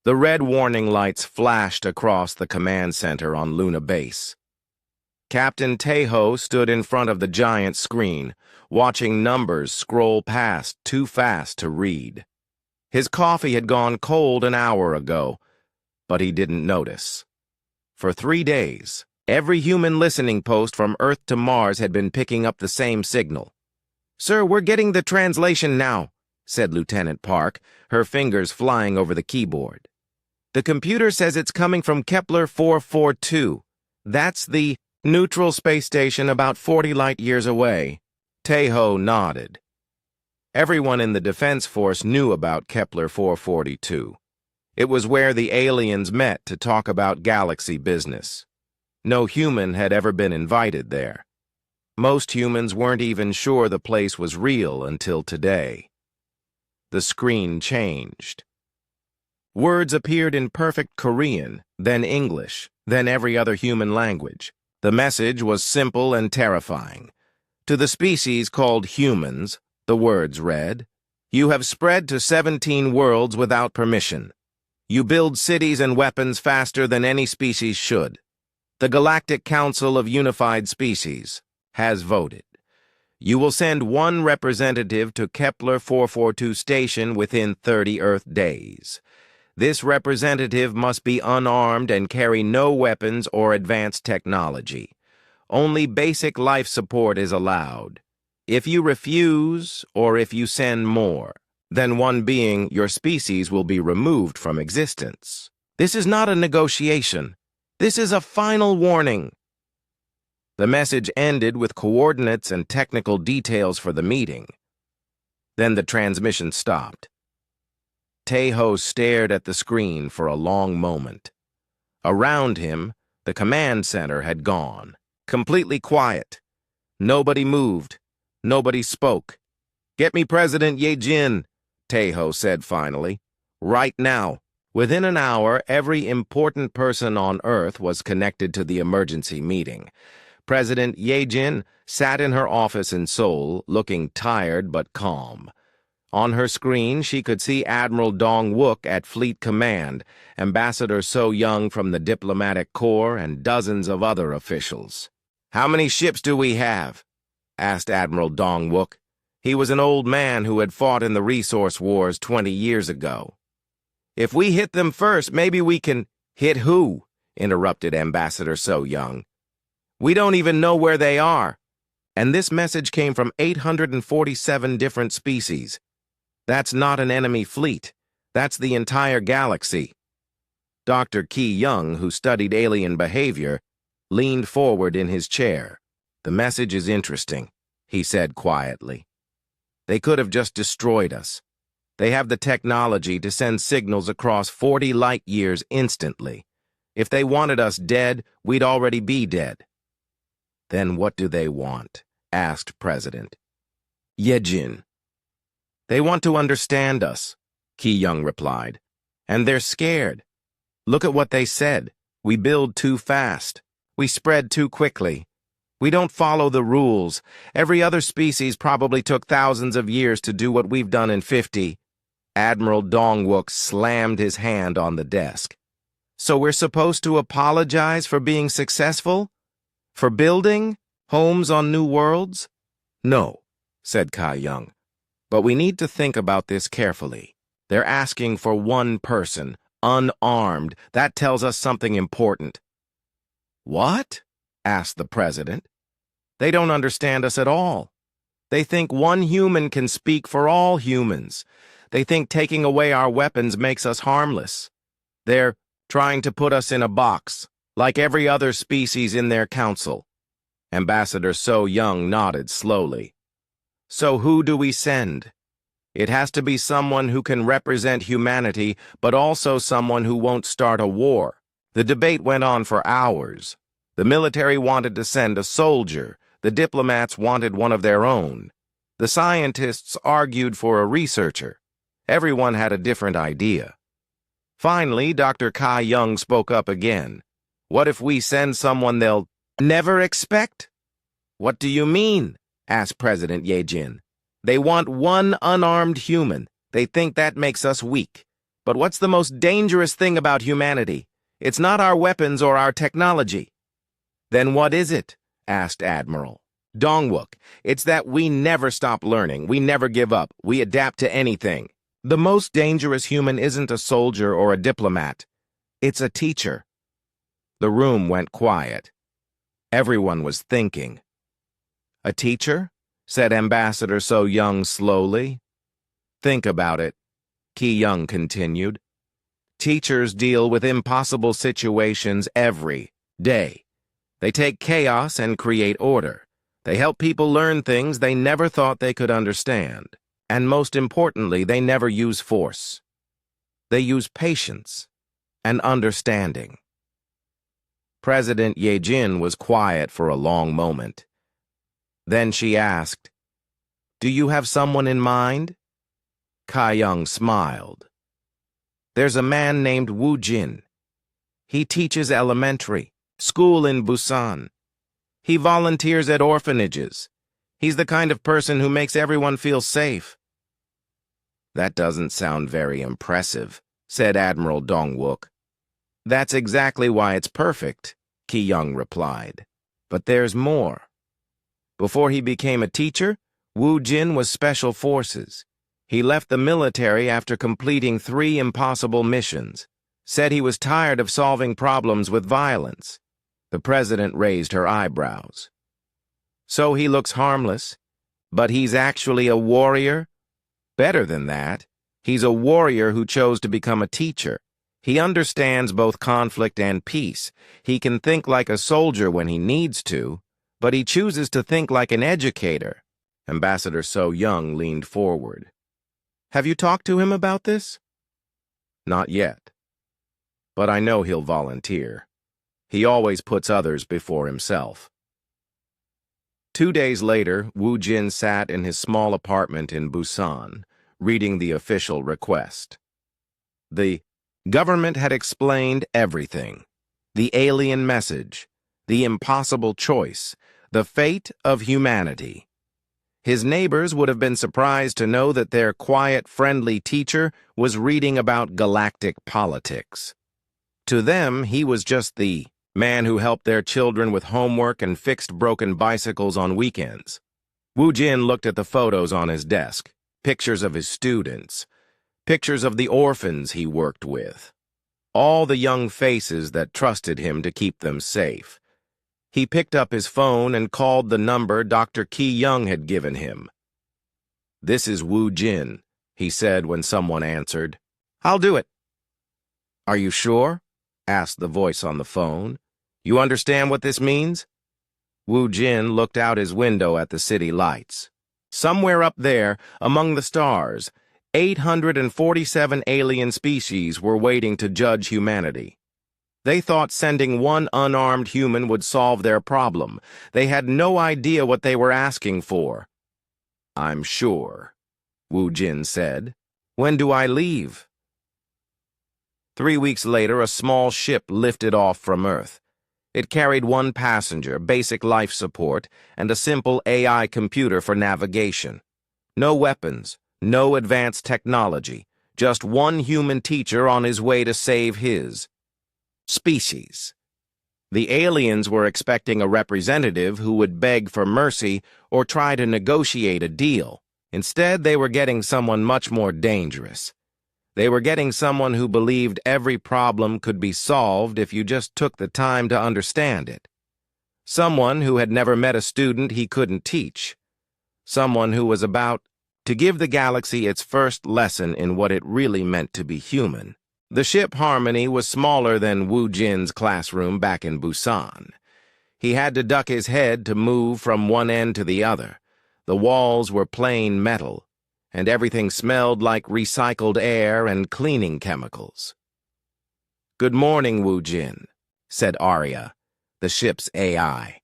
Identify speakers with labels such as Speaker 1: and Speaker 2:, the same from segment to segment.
Speaker 1: The red warning lights flashed across the command center on Luna Base. Captain Tejo stood in front of the giant screen, watching numbers scroll past too fast to read. His coffee had gone cold an hour ago, but he didn't notice. For 3 days, every human listening post from Earth to Mars had been picking up the same signal. "Sir, we're getting the translation now," said Lieutenant Park, her fingers flying over the keyboard. "The computer says it's coming from Kepler 442. That's the neutral space station about 40 light-years away." Tejo nodded. Everyone in the Defense Force knew about Kepler 442. It was where the aliens met to talk about galaxy business. No human had ever been invited there. Most humans weren't even sure the place was real until today. The screen changed. Words appeared in perfect Korean, then English, then every other human language. The message was simple and terrifying. To the species called humans, the words read, "You have spread to 17 worlds without permission. You build cities and weapons faster than any species should. The Galactic Council of Unified Species has voted. You will send one representative to Kepler 442 station within 30 Earth days. This representative must be unarmed and carry no weapons or advanced technology. Only basic life support is allowed. If you refuse, or if you send more, then one being, your species, will be removed from existence. This is not a negotiation. This is a final warning." The message ended with coordinates and technical details for the meeting. Then the transmission stopped. Tejo stared at the screen for a long moment. Around him, the command center had gone, completely quiet. Nobody moved. Nobody spoke. "Get me President Yejin," Tejo said finally. "Right now." Within an hour, every important person on Earth was connected to the emergency meeting. President Yejin sat in her office in Seoul, looking tired but calm. On her screen, she could see Admiral Dong-wook at Fleet Command, Ambassador So-young from the Diplomatic Corps, and dozens of other officials. "How many ships do we have?" asked Admiral Dong-wook. He was an old man who had fought in the resource wars 20 years ago. "If we hit them first, maybe we can—" "Hit who?" interrupted Ambassador So-young. "We don't even know where they are." And this message came from 847 different species. That's not an enemy fleet. That's the entire galaxy. Dr. Ki-young, who studied alien behavior, leaned forward in his chair. "The message is interesting," he said quietly. "They could have just destroyed us. They have the technology to send signals across 40 light-years instantly. If they wanted us dead, we'd already be dead." "Then what do they want?" asked President Yejin. "They want to understand us," Ki-young replied. "And they're scared. Look at what they said. We build too fast. We spread too quickly. We don't follow the rules. Every other species probably took thousands of years to do what we've done in 50. Admiral Dong-wook slammed his hand on the desk. "So we're supposed to apologize for being successful? For building homes on new worlds?" "No," said Ki-young. "But we need to think about this carefully. They're asking for one person, unarmed. That tells us something important." "What?" asked the president. "They don't understand us at all. They think one human can speak for all humans. They think taking away our weapons makes us harmless. They're trying to put us in a box, like every other species in their council." Ambassador So-young nodded slowly. "So who do we send? It has to be someone who can represent humanity, but also someone who won't start a war." The debate went on for hours. The military wanted to send a soldier. The diplomats wanted one of their own. The scientists argued for a researcher. Everyone had a different idea. Finally, Dr. Ki-young spoke up again. "What if we send someone they'll never expect?" "What do you mean?" asked President Yejin. "They want one unarmed human. They think that makes us weak. But what's the most dangerous thing about humanity? It's not our weapons or our technology. Then what is it? Asked Admiral Dongwook. It's that we never stop learning. We never give up. We adapt to anything. The most dangerous human isn't a soldier or a diplomat. It's a teacher. The room went quiet. Everyone was thinking. A teacher? Said Ambassador So Young slowly. Think about it, Ki Young continued. Teachers deal with impossible situations every day. They take chaos and create order. They help people learn things they never thought they could understand. And most importantly, they never use force. They use patience and understanding. President Ye Jin was quiet for a long moment. Then she asked, "Do you have someone in mind?" Kai Young smiled. "There's a man named Wu Jin. He teaches elementary school in Busan. He volunteers at orphanages. He's the kind of person who makes everyone feel safe." "That doesn't sound very impressive," said Admiral Dongwook. "That's exactly why it's perfect," Ki Young replied. "But there's more. Before he became a teacher, Wu Jin was Special Forces. He left the military after completing 3 impossible missions. Said he was tired of solving problems with violence." The president raised her eyebrows. "So he looks harmless, but he's actually a warrior? Better than that, he's a warrior who chose to become a teacher. He understands both conflict and peace. He can think like a soldier when he needs to, but he chooses to think like an educator." Ambassador So Young leaned forward. "Have you talked to him about this?" "Not yet. But I know he'll volunteer. He always puts others before himself." 2 days later, Wu Jin sat in his small apartment in Busan, reading the official request. The government had explained everything. The alien message, the impossible choice, the fate of humanity. His neighbors would have been surprised to know that their quiet, friendly teacher was reading about galactic politics. To them, he was just the man who helped their children with homework and fixed broken bicycles on weekends. Wu Jin looked at the photos on his desk, pictures of his students, pictures of the orphans he worked with, all the young faces that trusted him to keep them safe. He picked up his phone and called the number Dr. Ki Young had given him. "This is Wu Jin," he said when someone answered. "I'll do it." "Are you sure?" asked the voice on the phone. "You understand what this means?" Wu Jin looked out his window at the city lights. Somewhere up there, among the stars, 847 alien species were waiting to judge humanity. They thought sending one unarmed human would solve their problem. They had no idea what they were asking for. "I'm sure," Wu Jin said. "When do I leave?" 3 weeks later, a small ship lifted off from Earth. It carried 1 passenger, basic life support, and a simple AI computer for navigation. No weapons, no advanced technology, just 1 human teacher on his way to save his species. The aliens were expecting a representative who would beg for mercy or try to negotiate a deal. Instead, they were getting someone much more dangerous. They were getting someone who believed every problem could be solved if you just took the time to understand it. Someone who had never met a student he couldn't teach. Someone who was about to give the galaxy its first lesson in what it really meant to be human. The ship Harmony was smaller than Wu Jin's classroom back in Busan. He had to duck his head to move from one end to the other. The walls were plain metal, and everything smelled like recycled air and cleaning chemicals. "Good morning, Wu Jin," said Arya, the ship's AI.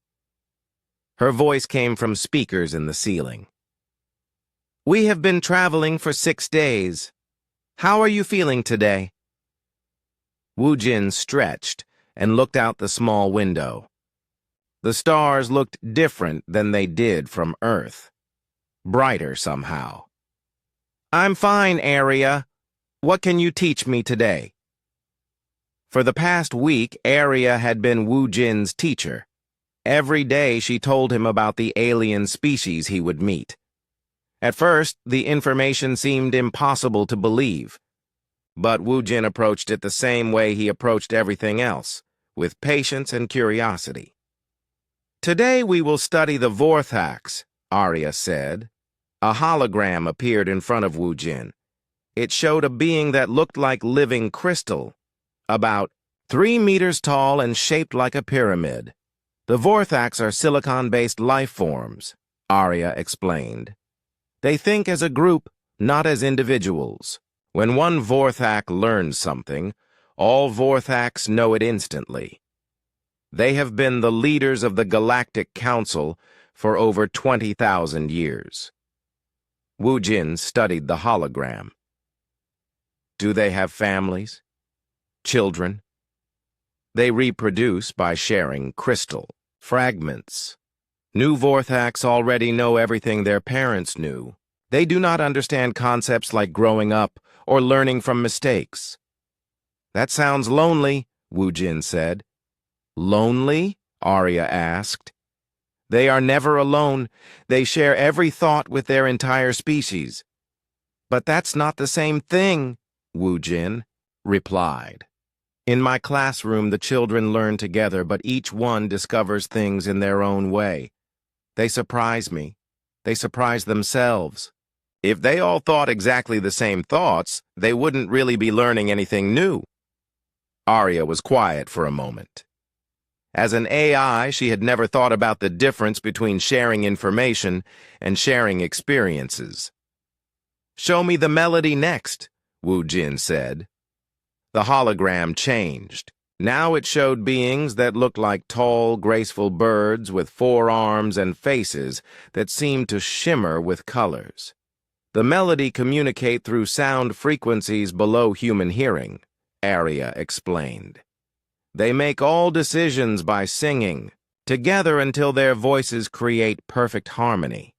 Speaker 1: Her voice came from speakers in the ceiling. "We have been traveling for 6 days. How are you feeling today?" Wu Jin stretched and looked out the small window. The stars looked different than they did from Earth. Brighter somehow. "I'm fine, Arya," What can you teach me today? For the past week, Arya had been Wu Jin's teacher. Every day she told him about the alien species he would meet. At first, the information seemed impossible to believe. But Wu Jin approached it the same way he approached everything else, with patience and curiosity. Today we will study the Vorthax, Arya said. A hologram appeared in front of Wu Jin. It showed a being that looked like living crystal, about 3 meters tall and shaped like a pyramid. The Vorthax are silicon-based life forms, Arya explained. They think as a group, not as individuals. When one Vorthax learns something, all Vorthax know it instantly. They have been the leaders of the Galactic Council for over 20,000 years. Wu Jin studied the hologram. Do they have families? Children? They reproduce by sharing crystal fragments. New Vorthax already know everything their parents knew. They do not understand concepts like growing up or learning from mistakes. That sounds lonely, Wu Jin said. Lonely? Arya asked. They are never alone. They share every thought with their entire species. But that's not the same thing, Wu Jin replied. In my classroom, the children learn together, but each one discovers things in their own way. They surprise me. They surprise themselves. If they all thought exactly the same thoughts, they wouldn't really be learning anything new. Arya was quiet for a moment. As an AI, she had never thought about the difference between sharing information and sharing experiences. Show me the melody next, Wu Jin said. The hologram changed. Now it showed beings that looked like tall, graceful birds with 4 arms and faces that seemed to shimmer with colors. The melody communicate through sound frequencies below human hearing, Arya explained. They make all decisions by singing, together until their voices create perfect harmony.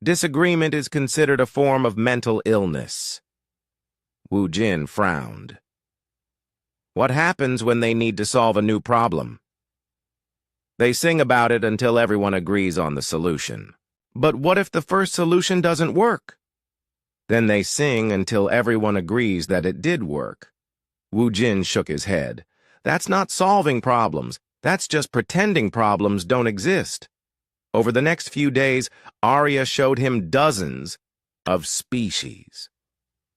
Speaker 1: Disagreement is considered a form of mental illness. Wu Jin frowned. What happens when they need to solve a new problem? They sing about it until everyone agrees on the solution. But what if the first solution doesn't work? Then they sing until everyone agrees that it did work. Wu Jin shook his head. That's not solving problems. That's just pretending problems don't exist. Over the next few days, Arya showed him dozens of species.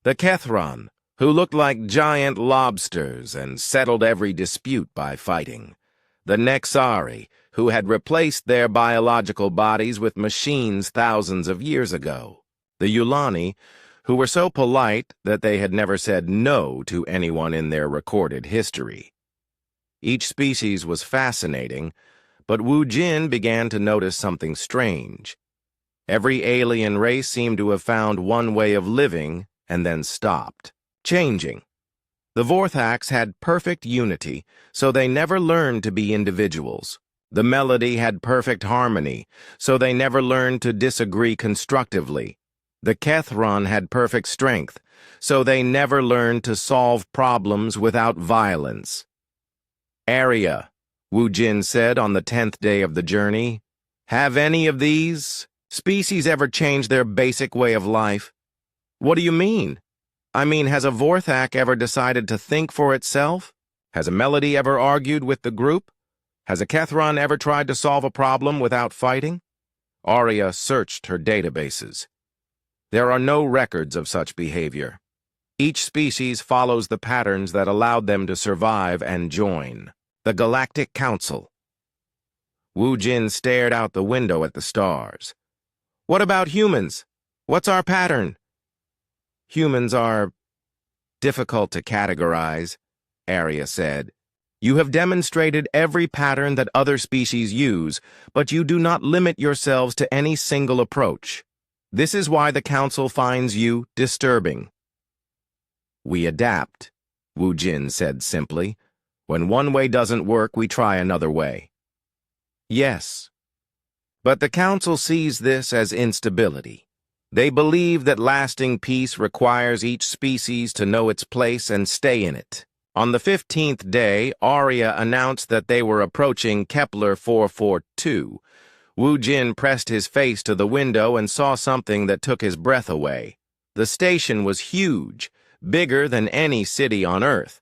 Speaker 1: The Kethron, who looked like giant lobsters and settled every dispute by fighting. The Nexari, who had replaced their biological bodies with machines thousands of years ago. The Yulani, who were so polite that they had never said no to anyone in their recorded history. Each species was fascinating, but Wu Jin began to notice something strange. Every alien race seemed to have found one way of living and then stopped, changing. The Vorthax had perfect unity, so they never learned to be individuals. The melody had perfect harmony, so they never learned to disagree constructively. The Kethron had perfect strength, so they never learned to solve problems without violence. Arya, Wu Jin said on the 10th day of the journey, have any of these species ever changed their basic way of life? What do you mean? I mean, has a Vorthax ever decided to think for itself? Has a melody ever argued with the group? Has a Kethron ever tried to solve a problem without fighting? Arya searched her databases. There are no records of such behavior. Each species follows the patterns that allowed them to survive and join. The Galactic Council. Wu Jin stared out the window at the stars. What about humans? What's our pattern? Humans are difficult to categorize, Arya said. You have demonstrated every pattern that other species use, but you do not limit yourselves to any single approach. This is why the Council finds you disturbing. We adapt, Wu Jin said simply. When one way doesn't work, we try another way. Yes. But the Council sees this as instability. They believe that lasting peace requires each species to know its place and stay in it. On the 15th day, Arya announced that they were approaching Kepler 442. Wu Jin pressed his face to the window and saw something that took his breath away. The station was huge, bigger than any city on Earth.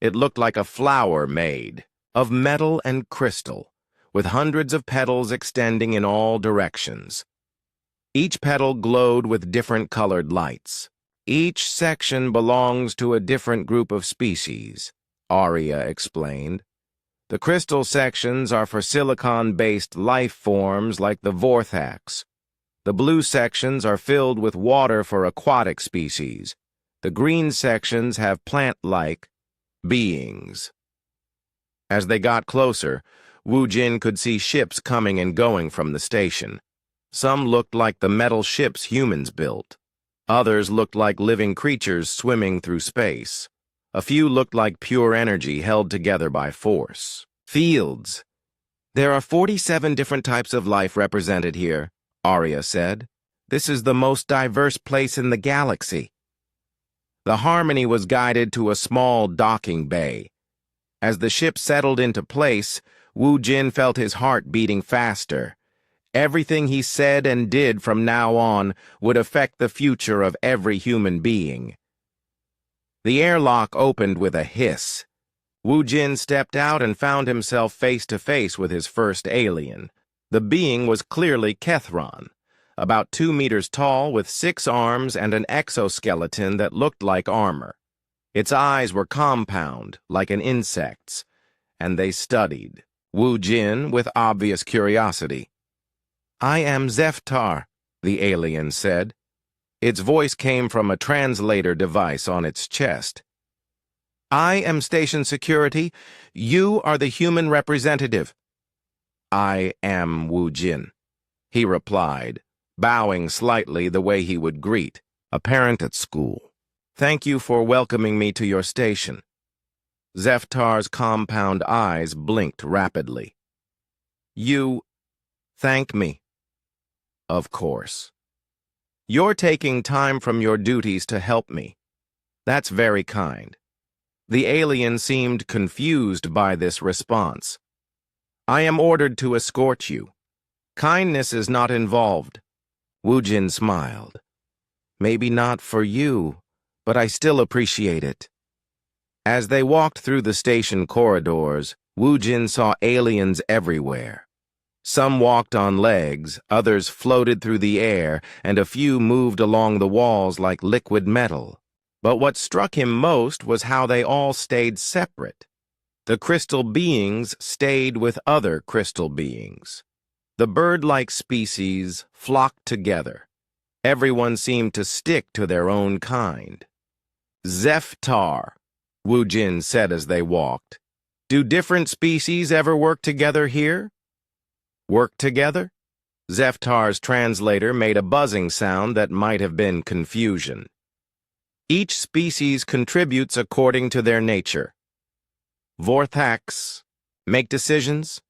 Speaker 1: It looked like a flower made of metal and crystal, with hundreds of petals extending in all directions. Each petal glowed with different colored lights. Each section belongs to a different group of species, Arya explained. The crystal sections are for silicon-based life forms like the Vorthax. The blue sections are filled with water for aquatic species. The green sections have plant-like beings. As they got closer, Wu Jin could see ships coming and going from the station. Some looked like the metal ships humans built. Others looked like living creatures swimming through space. A few looked like pure energy held together by force. Fields. There are 47 different types of life represented here, Arya said. This is the most diverse place in the galaxy. The Harmony was guided to a small docking bay. As the ship settled into place, Wu Jin felt his heart beating faster. Everything he said and did from now on would affect the future of every human being. The airlock opened with a hiss. Wu Jin stepped out and found himself face to face with his first alien. The being was clearly Kethron, about 2 meters tall with 6 arms and an exoskeleton that looked like armor. Its eyes were compound, like an insect's, and they studied Wu Jin with obvious curiosity. "I am Zeftar," the alien said. Its voice came from a translator device on its chest. "I am station security. You are the human representative." "I am Wu Jin," he replied, bowing slightly the way he would greet a parent at school. "Thank you for welcoming me to your station." Zeftar's compound eyes blinked rapidly. "You thank me?" "Of course. You're taking time from your duties to help me. That's very kind." The alien seemed confused by this response. "I am ordered to escort you. Kindness is not involved." Wu Jin smiled. "Maybe not for you, but I still appreciate it." As they walked through the station corridors, Wu Jin saw aliens everywhere. Some walked on legs, others floated through the air, and a few moved along the walls like liquid metal. But what struck him most was how they all stayed separate. The crystal beings stayed with other crystal beings. The bird-like species flocked together. Everyone seemed to stick to their own kind. "Zeftar," Wu Jin said as they walked. "Do different species ever work together here?" "Work together?" Zeftar's translator made a buzzing sound that might have been confusion. "Each species contributes according to their nature. Vorthax make decisions.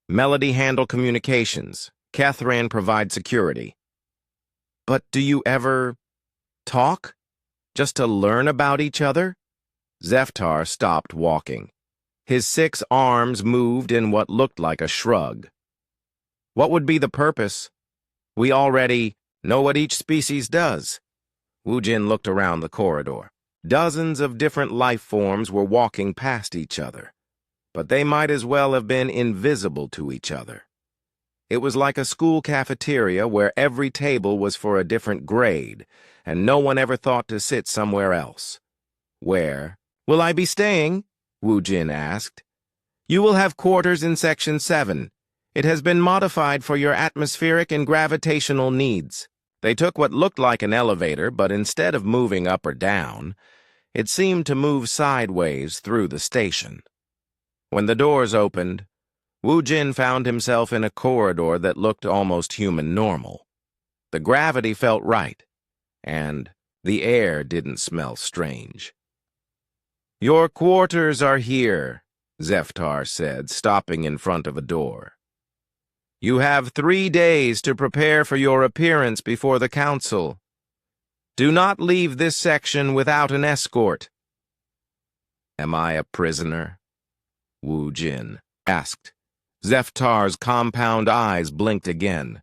Speaker 1: Melody handle communications. Kethran provide security." "But do you ever talk? Just to learn about each other?" Zeftar stopped walking. His 6 arms moved in what looked like a shrug. "What would be the purpose? We already know what each species does." Wu Jin looked around the corridor. Dozens of different life forms were walking past each other, but they might as well have been invisible to each other. It was like a school cafeteria where every table was for a different grade, and no one ever thought to sit somewhere else. "Where will I be staying?" Wu Jin asked. "You will have quarters in Section 7. It has been modified for your atmospheric and gravitational needs." They took what looked like an elevator, but instead of moving up or down, it seemed to move sideways through the station. When the doors opened, Wu Jin found himself in a corridor that looked almost human normal. The gravity felt right, and the air didn't smell strange. "Your quarters are here," Zeftar said, stopping in front of a door. You have 3 days to prepare for your appearance before the council. Do not leave this section without an escort. Am I a prisoner? Wu Jin asked. Zeftar's compound eyes blinked again.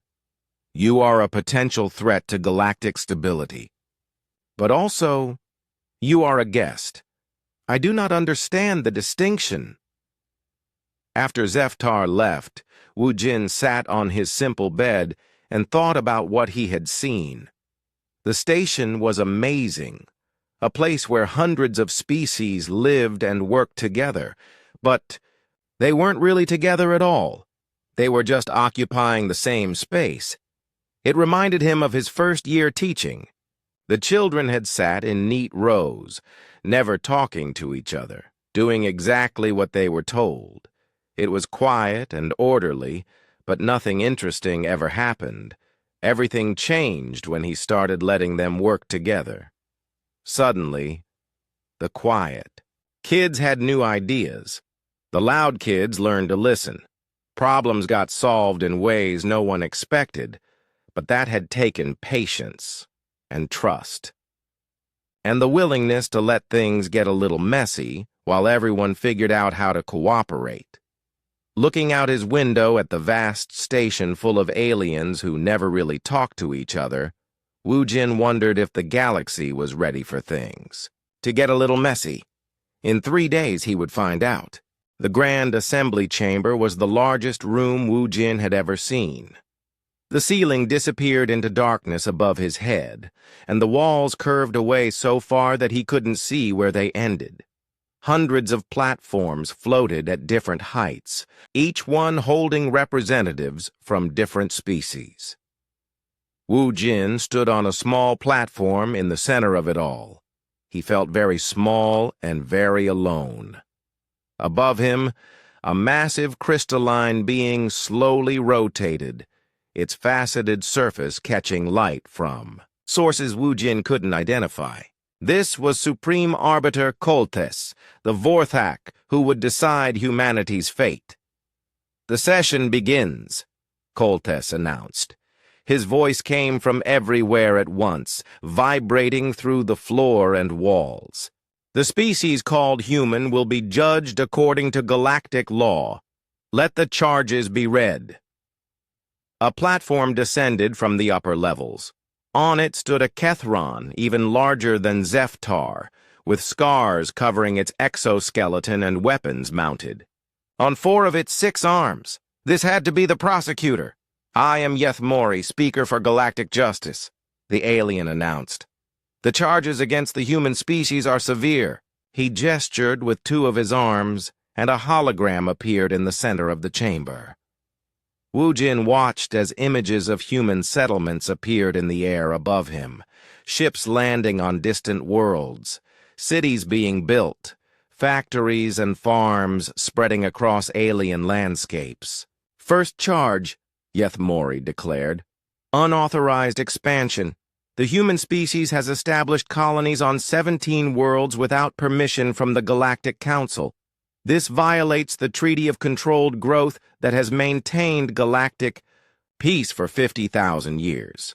Speaker 1: You are a potential threat to galactic stability. But also, you are a guest. I do not understand the distinction. After Zeftar left, Wu Jin sat on his simple bed and thought about what he had seen. The station was amazing, a place where hundreds of species lived and worked together, but they weren't really together at all. They were just occupying the same space. It reminded him of his first year teaching. The children had sat in neat rows, never talking to each other, doing exactly what they were told. It was quiet and orderly, but nothing interesting ever happened. Everything changed when he started letting them work together. Suddenly, the quiet. Kids had new ideas. The loud kids learned to listen. Problems got solved in ways no one expected, but that had taken patience and trust. And the willingness to let things get a little messy while everyone figured out how to cooperate. Looking out his window at the vast station full of aliens who never really talked to each other, Wu Jin wondered if the galaxy was ready for things to get a little messy. In 3 days he would find out. The Grand Assembly Chamber was the largest room Wu Jin had ever seen. The ceiling disappeared into darkness above his head, and the walls curved away so far that he couldn't see where they ended. Hundreds of platforms floated at different heights, each one holding representatives from different species. Wu Jin stood on a small platform in the center of it all. He felt very small and very alone. Above him, a massive crystalline being slowly rotated, its faceted surface catching light from sources Wu Jin couldn't identify. This was Supreme Arbiter Koltes, the Vorthak who would decide humanity's fate. The session begins, Koltes announced. His voice came from everywhere at once, vibrating through the floor and walls. The species called human will be judged according to galactic law. Let the charges be read. A platform descended from the upper levels. On it stood a Kethron, even larger than Zeftar, with scars covering its exoskeleton and weapons mounted. On 4 of its 6 arms, this had to be the prosecutor. I am Yethmori, Speaker for Galactic Justice, the alien announced. The charges against the human species are severe. He gestured with 2 of his arms, and a hologram appeared in the center of the chamber. Wu Jin watched as images of human settlements appeared in the air above him, ships landing on distant worlds, cities being built, factories and farms spreading across alien landscapes. First charge, Yethmori declared. Unauthorized expansion. The human species has established colonies on 17 worlds without permission from the Galactic Council. This violates the Treaty of Controlled Growth that has maintained galactic peace for 50,000 years.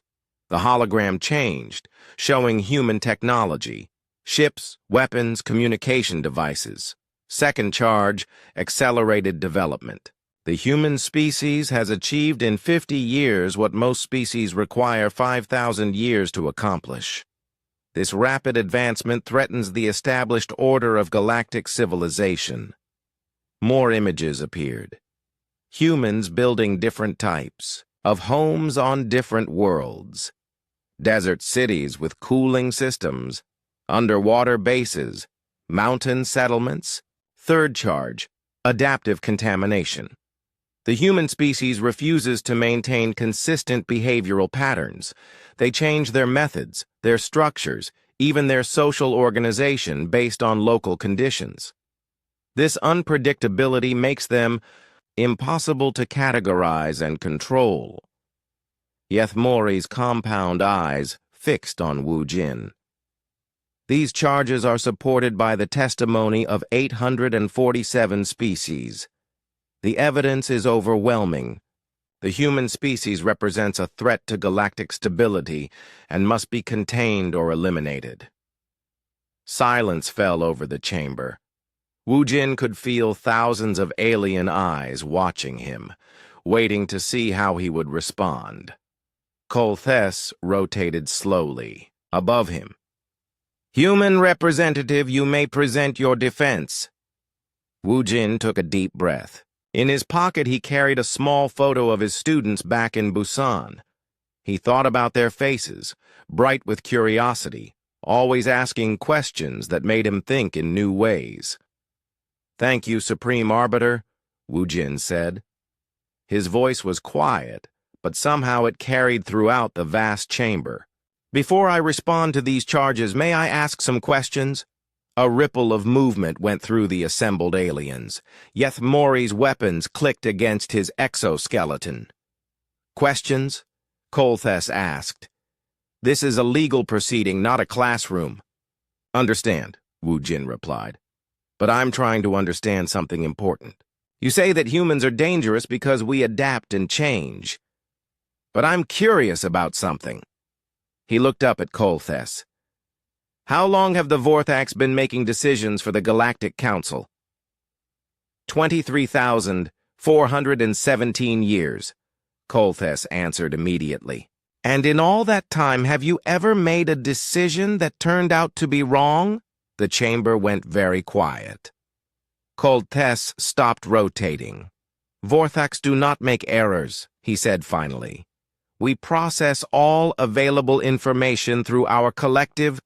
Speaker 1: The hologram changed, showing human technology, ships, weapons, communication devices. Second charge, accelerated development. The human species has achieved in 50 years what most species require 5,000 years to accomplish. This rapid advancement threatens the established order of galactic civilization. More images appeared. Humans building different types of homes on different worlds. Desert cities with cooling systems, underwater bases, mountain settlements. Third charge, adaptive contamination. The human species refuses to maintain consistent behavioral patterns. They change their methods, their structures, even their social organization based on local conditions. This unpredictability makes them impossible to categorize and control. Yethmori's compound eyes fixed on Wu Jin. These charges are supported by the testimony of 847 species. The evidence is overwhelming. The human species represents a threat to galactic stability and must be contained or eliminated. Silence fell over the chamber. Wu Jin could feel thousands of alien eyes watching him, waiting to see how he would respond. Kolthes rotated slowly, above him. "Human representative, you may present your defense." Wu Jin took a deep breath. In his pocket, he carried a small photo of his students back in Busan. He thought about their faces, bright with curiosity, always asking questions that made him think in new ways. "Thank you, Supreme Arbiter," Wu Jin said. His voice was quiet, but somehow it carried throughout the vast chamber. "Before I respond to these charges, may I ask some questions?" A ripple of movement went through the assembled aliens. Yethmori's weapons clicked against his exoskeleton. "Questions?" Kolthes asked. "This is a legal proceeding, not a classroom." "Understand," Wu Jin replied. "But I'm trying to understand something important. You say that humans are dangerous because we adapt and change. But I'm curious about something." He looked up at Kolthes. "How long have the Vorthax been making decisions for the Galactic Council?" 23,417 years, Kolthes answered immediately. "And in all that time, have you ever made a decision that turned out to be wrong?" The chamber went very quiet. Kolthes stopped rotating. "Vorthax do not make errors," he said finally. "We process all available information through our collective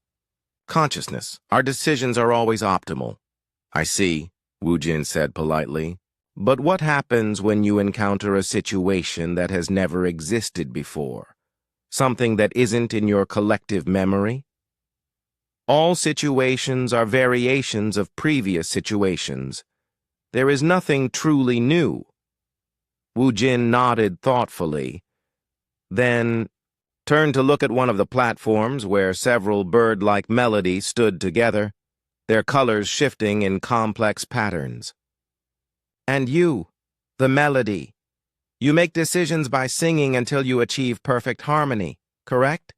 Speaker 1: consciousness. Our decisions are always optimal." "I see," Wu Jin said politely. "But what happens when you encounter a situation that has never existed before? Something that isn't in your collective memory?" "All situations are variations of previous situations. There is nothing truly new." Wu Jin nodded thoughtfully, then turned to look at one of the platforms where several bird-like melodies stood together, their colors shifting in complex patterns. "And you, the melody. You make decisions by singing until you achieve perfect harmony, correct?"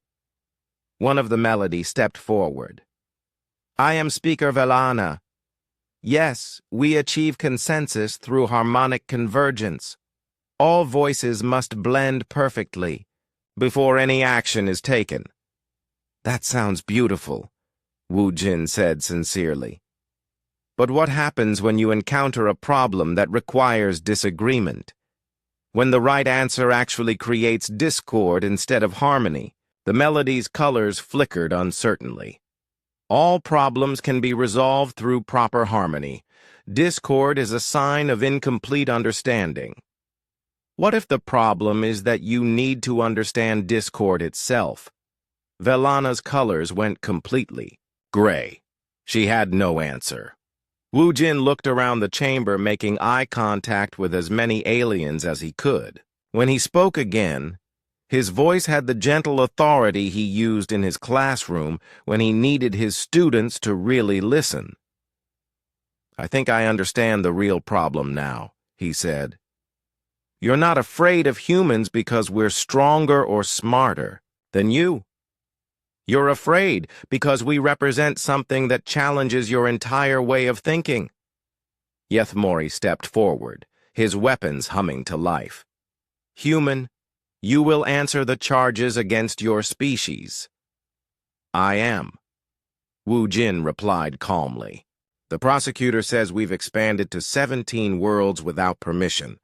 Speaker 1: One of the melody stepped forward. "I am Speaker Velana. Yes, we achieve consensus through harmonic convergence. All voices must blend perfectly before any action is taken." "That sounds beautiful," Wu Jin said sincerely. "But what happens when you encounter a problem that requires disagreement? When the right answer actually creates discord instead of harmony?" The melody's colors flickered uncertainly. "All problems can be resolved through proper harmony. Discord is a sign of incomplete understanding. What if the problem is that you need to understand discord itself?" Velana's colors went completely gray. She had no answer. Wu Jin looked around the chamber, making eye contact with as many aliens as he could. When he spoke again, his voice had the gentle authority he used in his classroom when he needed his students to really listen. "I think I understand the real problem now," he said. "You're not afraid of humans because we're stronger or smarter than you. You're afraid because we represent something that challenges your entire way of thinking." Yethmori stepped forward, his weapons humming to life. "Human, you will answer the charges against your species." "I am," Wu Jin replied calmly. "The prosecutor says we've expanded to 17 worlds without permission.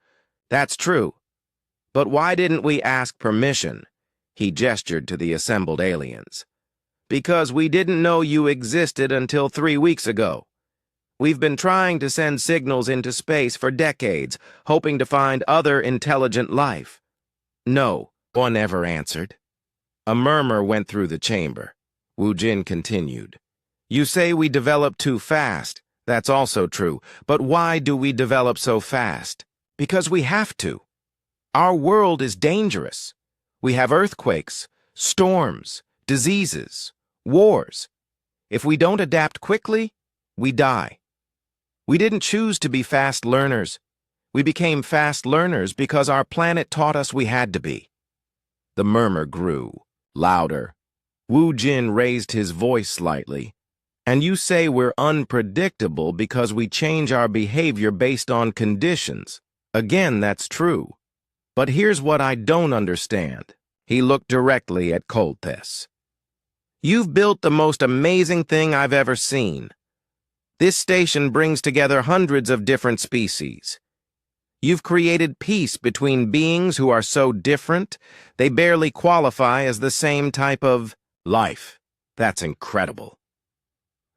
Speaker 1: That's true. But why didn't we ask permission?" He gestured to the assembled aliens. "Because we didn't know you existed until 3 weeks ago. We've been trying to send signals into space for decades, hoping to find other intelligent life." "No," one ever answered. A murmur went through the chamber. Wu Jin continued. "You say we develop too fast. That's also true. But why do we develop so fast? Because we have to. Our world is dangerous. We have earthquakes, storms, diseases, wars. If we don't adapt quickly, we die. We didn't choose to be fast learners. We became fast learners because our planet taught us we had to be. The murmur grew, louder. Wu Jin raised his voice slightly. And you say we're unpredictable because we change our behavior based on conditions. Again, that's true. But here's what I don't understand. He looked directly at Kolthes. You've built the most amazing thing I've ever seen. This station brings together hundreds of different species. You've created peace between beings who are so different, they barely qualify as the same type of life. That's incredible.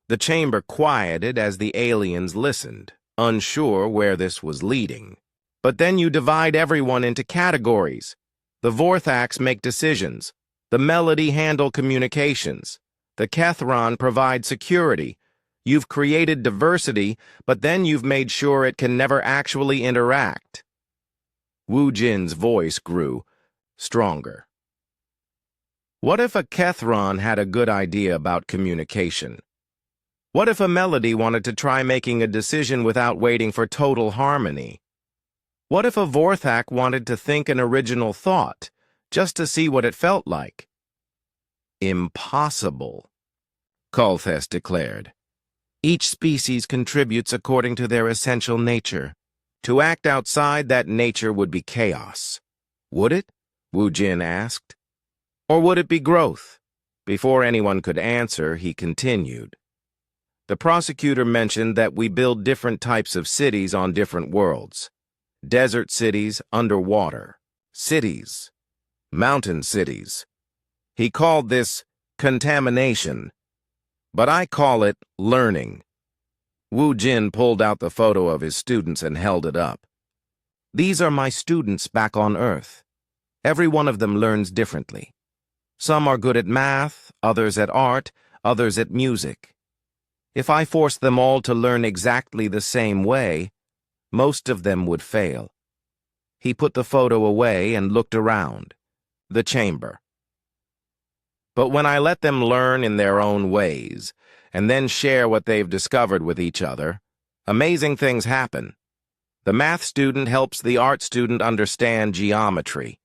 Speaker 1: The chamber quieted as the aliens listened, unsure where this was leading. But then you divide everyone into categories. The Vorthax make decisions. The Melody handle communications. The Kethron provide security. You've created diversity, but then you've made sure it can never actually interact. Wu Jin's voice grew stronger. What if a Kethron had a good idea about communication? What if a Melody wanted to try making a decision without waiting for total harmony? What if a Vorthak wanted to think an original thought, just to see what it felt like? Impossible, Kolthes declared. Each species contributes according to their essential nature. To act outside that nature would be chaos. Would it? Wu Jin asked. Or would it be growth? Before anyone could answer, he continued. The prosecutor mentioned that we build different types of cities on different worlds. Desert cities underwater, cities, mountain cities. He called this contamination, but I call it learning. Wu Jin pulled out the photo of his students and held it up. These are my students back on Earth. Every one of them learns differently. Some are good at math, others at art, others at music. If I forced them all to learn exactly the same way, most of them would fail. He put the photo away and looked around. The chamber. But when I let them learn in their own ways, and then share what they've discovered with each other, amazing things happen. The math student helps the art student understand geometry.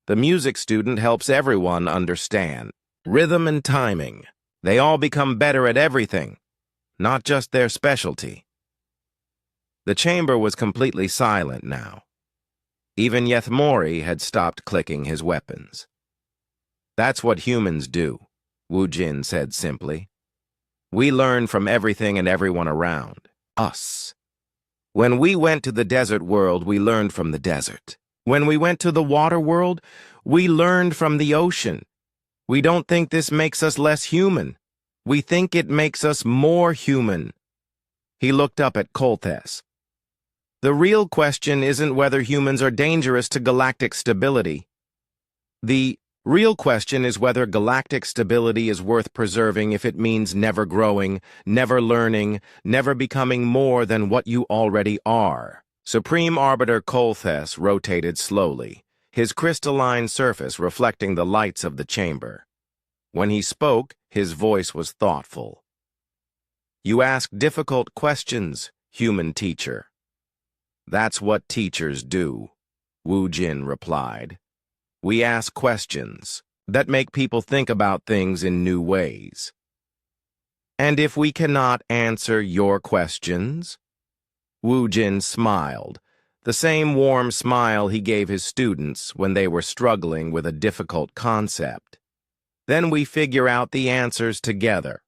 Speaker 1: The music student helps everyone understand rhythm and timing. They all become better at everything, not just their specialty. The chamber was completely silent now. Even Yethmori had stopped clicking his weapons. That's what humans do, Wu Jin said simply. We learn from everything and everyone around us. When we went to the desert world, we learned from the desert. When we went to the water world, we learned from the ocean. We don't think this makes us less human. We think it makes us more human. He looked up at Kolthes. The real question isn't whether humans are dangerous to galactic stability. The real question is whether galactic stability is worth preserving if it means never growing, never learning, never becoming more than what you already are. Supreme Arbiter Kolthes rotated slowly, his crystalline surface reflecting the lights of the chamber. When he spoke, his voice was thoughtful. You ask difficult questions, human teacher. That's what teachers do, Wu Jin replied. We ask questions that make people think about things in new ways. And if we cannot answer your questions? Wu Jin smiled, the same warm smile he gave his students when they were struggling with a difficult concept. Then we figure out the answers together.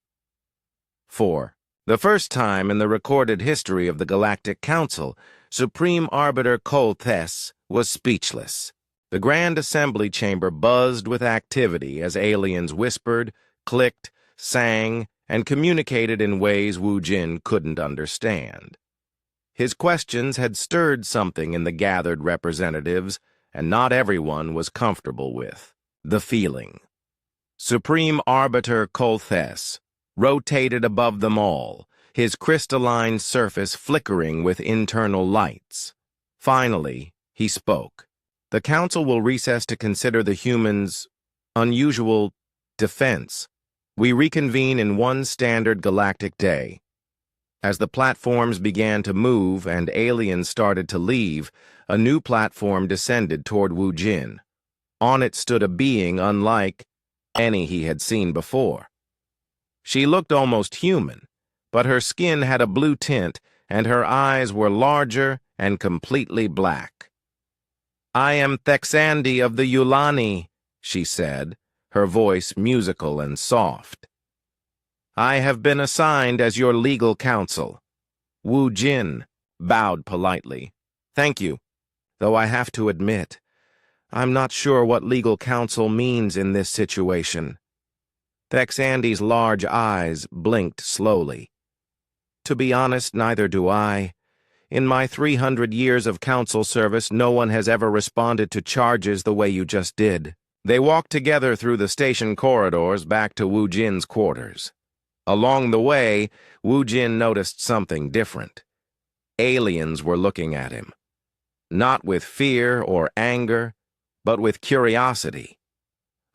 Speaker 1: 4. The first time in the recorded history of the Galactic Council, Supreme Arbiter Kolthes was speechless. The Grand Assembly Chamber buzzed with activity as aliens whispered, clicked, sang, and communicated in ways Wu Jin couldn't understand. His questions had stirred something in the gathered representatives, and not everyone was comfortable with the feeling. Supreme Arbiter Kolthes rotated above them all, his crystalline surface flickering with internal lights. Finally, he spoke. The Council will recess to consider the humans' unusual defense. We reconvene in one standard galactic day. As the platforms began to move and aliens started to leave, a new platform descended toward Wu Jin. On it stood a being unlike any he had seen before. She looked almost human, but her skin had a blue tint and her eyes were larger and completely black. "I am Thexandi of the Yulani," she said, her voice musical and soft. "I have been assigned as your legal counsel." Wu Jin bowed politely. "Thank you, though I have to admit, I'm not sure what legal counsel means in this situation." Thexandi's large eyes blinked slowly. "To be honest, neither do I. In my 300 years of counsel service, no one has ever responded to charges the way you just did." They walked together through the station corridors back to Wu Jin's quarters. Along the way, Wu Jin noticed something different. Aliens were looking at him. Not with fear or anger, but with curiosity.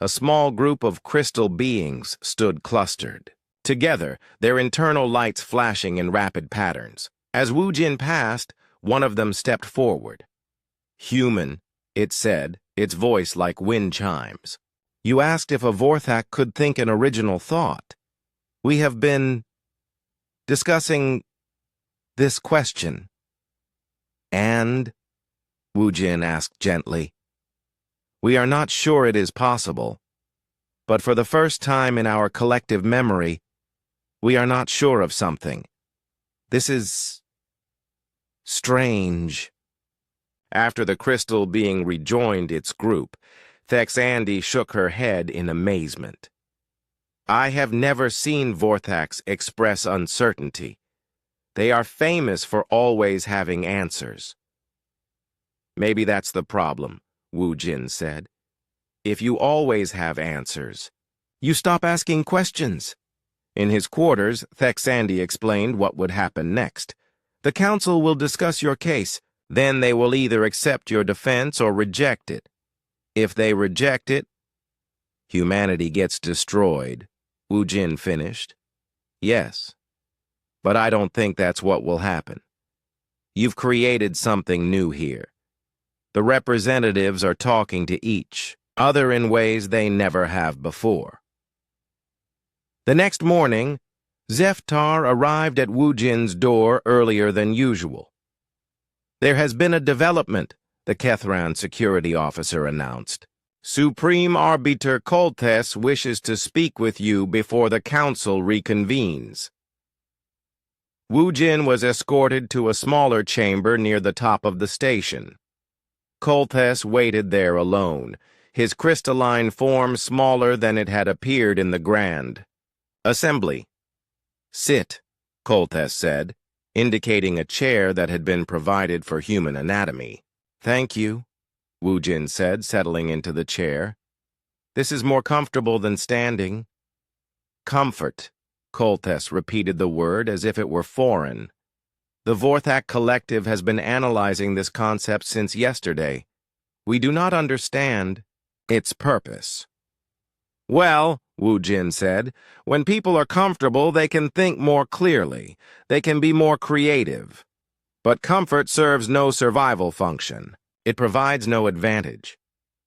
Speaker 1: A small group of crystal beings stood clustered. Together, their internal lights flashing in rapid patterns. As Wu Jin passed, one of them stepped forward. "Human," it said, its voice like wind chimes. "You asked if a Vorthak could think an original thought. We have been discussing this question." "And?" Wu Jin asked gently. "We are not sure it is possible, but for the first time in our collective memory, we are not sure of something. This is strange." After the crystal being rejoined its group, Thexandi shook her head in amazement. "I have never seen Vorthaks express uncertainty. They are famous for always having answers." "Maybe that's the problem," Wu Jin said. "If you always have answers, you stop asking questions." In his quarters, Thexandi explained what would happen next. "The council will discuss your case. Then they will either accept your defense or reject it. If they reject it, humanity gets destroyed," Wu Jin finished. "Yes, but I don't think that's what will happen. You've created something new here. The representatives are talking to each other in ways they never have before." The next morning, Zeftar arrived at Wu Jin's door earlier than usual. "There has been a development," the Kethran security officer announced. "Supreme Arbiter Kolthes wishes to speak with you before the council reconvenes." Wu Jin was escorted to a smaller chamber near the top of the station. Kolthes waited there alone, his crystalline form smaller than it had appeared in the Grand Assembly. "Sit," Kolthes said, indicating a chair that had been provided for human anatomy. "Thank you," Wu Jin said, settling into the chair. "This is more comfortable than standing." "Comfort," Kolthes repeated the word as if it were foreign. "The Vorthak Collective has been analyzing this concept since yesterday. We do not understand its purpose." "Well," Wu Jin said, "when people are comfortable, they can think more clearly. They can be more creative. But comfort serves no survival function. It provides no advantage."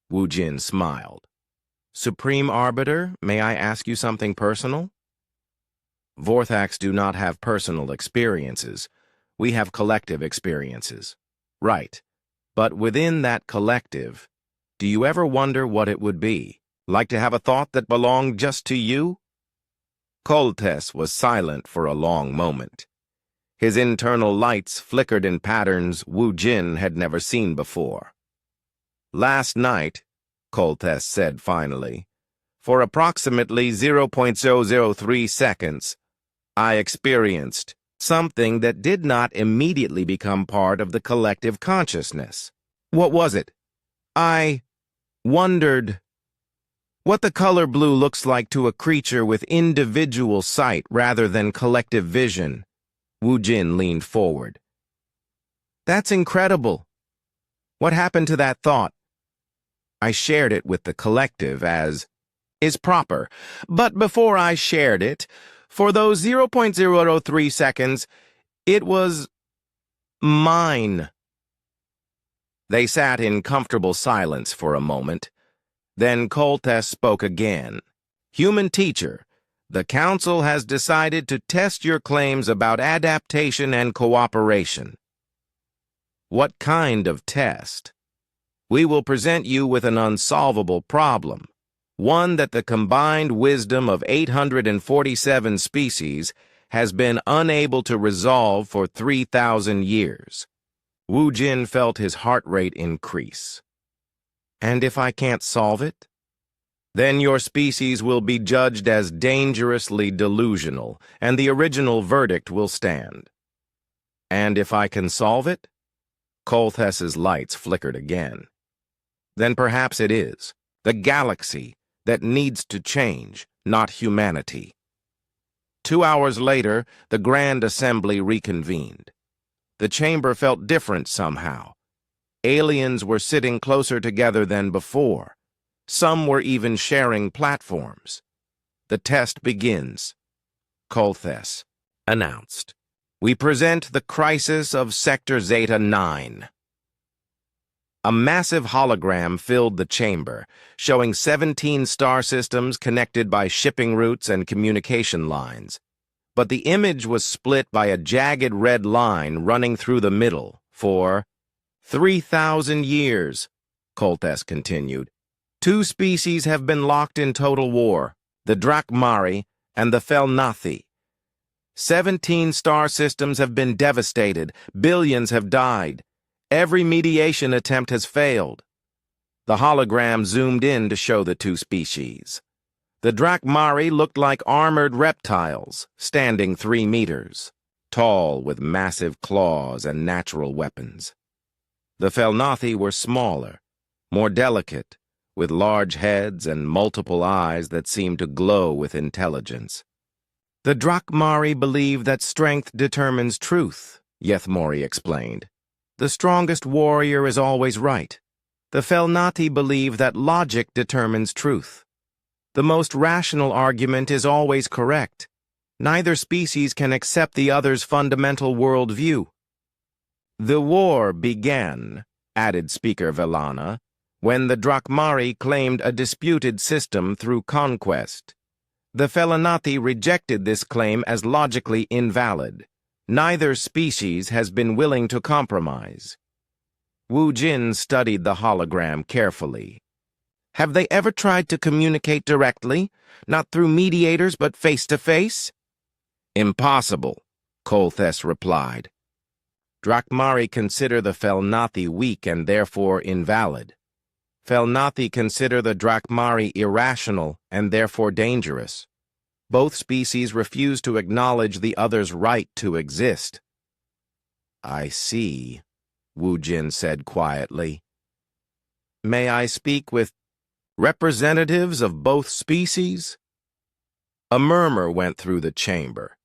Speaker 1: Wu Jin smiled. "Supreme Arbiter, may I ask you something personal?" "Vorthaks do not have personal experiences. We have collective experiences." "Right. But within that collective, do you ever wonder what it would be? Like to have a thought that belonged just to you?" Kolthes was silent for a long moment. His internal lights flickered in patterns Wu Jin had never seen before. "Last night," Kolthes said finally, "for approximately 0.003 seconds, I experienced something that did not immediately become part of the collective consciousness." "What was it?" "I wondered what the color blue looks like to a creature with individual sight rather than collective vision." Wu Jin leaned forward. "That's incredible. What happened to that thought?" "I shared it with the collective as is proper. But before I shared it, for those 0.003 seconds, It was mine. They sat in comfortable silence for a moment. Then Kolthes spoke again. Human teacher, the Council has decided to test your claims about adaptation and cooperation. What kind of test? We will present you with an unsolvable problem, one that the combined wisdom of 847 species has been unable to resolve for 3,000 years. Wu Jin felt his heart rate increase. And if I can't solve it? Then your species will be judged as dangerously delusional, and the original verdict will stand. And if I can solve it? Kolthes's lights flickered again. Then perhaps it is the galaxy that needs to change, not humanity. 2 hours later, the Grand Assembly reconvened. The chamber felt different somehow. Aliens were sitting closer together than before. Some were even sharing platforms. The test begins, Kolthes announced. We present the crisis of Sector Zeta 9. A massive hologram filled the chamber, showing 17 star systems connected by shipping routes and communication lines. But the image was split by a jagged red line running through the middle for 3,000 years, Kolthes continued. 2 species have been locked in total war, the Drakmari and the Felnathi. 17 star systems have been devastated, billions have died. Every mediation attempt has failed. The hologram zoomed in to show the 2 species. The Drakmari looked like armored reptiles, standing 3 meters, tall with massive claws and natural weapons. The Felnathi were smaller, more delicate, with large heads and multiple eyes that seemed to glow with intelligence. The Drakmari believe that strength determines truth, Yethmori explained. The strongest warrior is always right. The Felnathi believe that logic determines truth. The most rational argument is always correct. Neither species can accept the other's fundamental worldview. The war began, added Speaker Velana, when the Drakmari claimed a disputed system through conquest. The Felanathi rejected this claim as logically invalid. Neither species has been willing to compromise. Wu Jin studied the hologram carefully. Have they ever tried to communicate directly, not through mediators but face-to-face? Impossible, Kolthes replied. Drakmari consider the Felnathi weak and therefore invalid. Felnathi consider the Drakmari irrational and therefore dangerous. Both species refuse to acknowledge the other's right to exist. I see, Wu Jin said quietly. May I speak with representatives of both species? A murmur went through the chamber.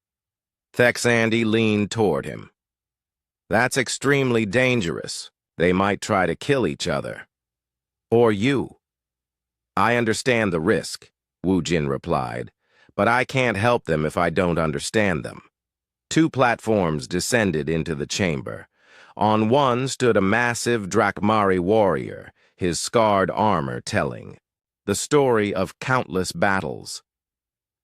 Speaker 1: Thexandy leaned toward him. That's extremely dangerous. They might try to kill each other. Or you. I understand the risk, Wu Jin replied, but I can't help them if I don't understand them. 2 platforms descended into the chamber. On one stood a massive Drakmari warrior, his scarred armor telling the story of countless battles.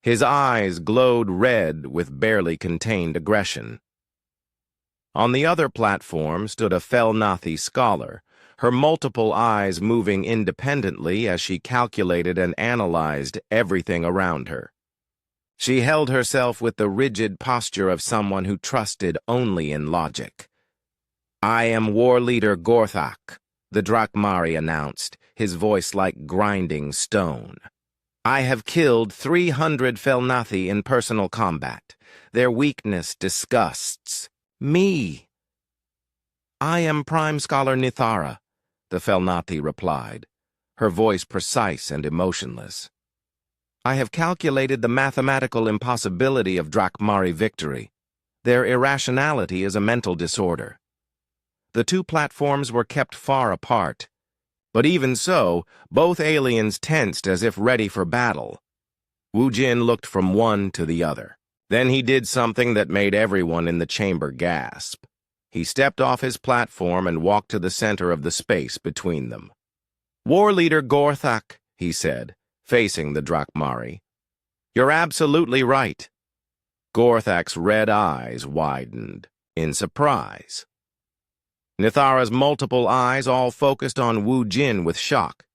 Speaker 1: His eyes glowed red with barely contained aggression. On the other platform stood a Felnathi scholar, her multiple eyes moving independently as she calculated and analyzed everything around her. She held herself with the rigid posture of someone who trusted only in logic. I am war leader Gorthak, the Drakmari announced, his voice like grinding stone. I have killed 300 Felnathi in personal combat. Their weakness disgusts me. I am Prime Scholar Nithara, the Felnathi replied, her voice precise and emotionless. I have calculated the mathematical impossibility of Drakmari victory. Their irrationality is a mental disorder. The 2 platforms were kept far apart, but even so, both aliens tensed as if ready for battle. Wu Jin looked from one to the other. Then he did something that made everyone in the chamber gasp. He stepped off his platform and walked to the center of the space between them. "War Leader Gorthak," he said, facing the Drakmari. "You're absolutely right." Gorthak's red eyes widened in surprise. Nithara's multiple eyes all focused on Wu Jin with shock.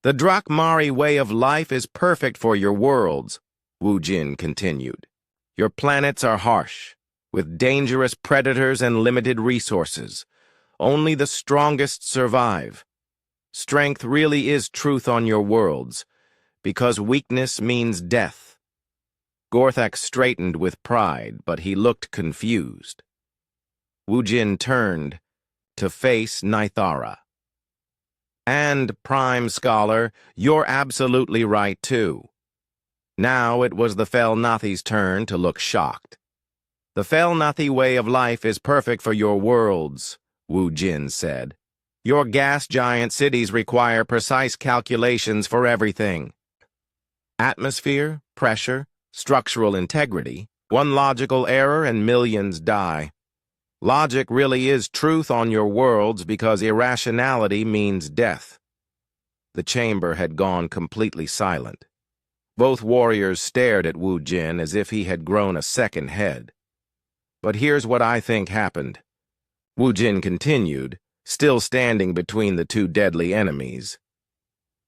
Speaker 1: "The Drakmari way of life is perfect for your worlds," Wu Jin continued. "Your planets are harsh, with dangerous predators and limited resources. Only the strongest survive. Strength really is truth on your worlds, because weakness means death." Gorthak straightened with pride, but he looked confused. Wu Jin turned to face Nithara. "And, Prime Scholar, you're absolutely right, too." Now it was the Fel-Nathi's turn to look shocked. "The Fel-Nathi way of life is perfect for your worlds," Wu Jin said. "Your gas giant cities require precise calculations for everything. Atmosphere, pressure, structural integrity. One logical error and millions die. Logic really is truth on your worlds because irrationality means death." The chamber had gone completely silent. Both warriors stared at Wu Jin as if he had grown a second head. "But here's what I think happened," Wu Jin continued, still standing between the two deadly enemies.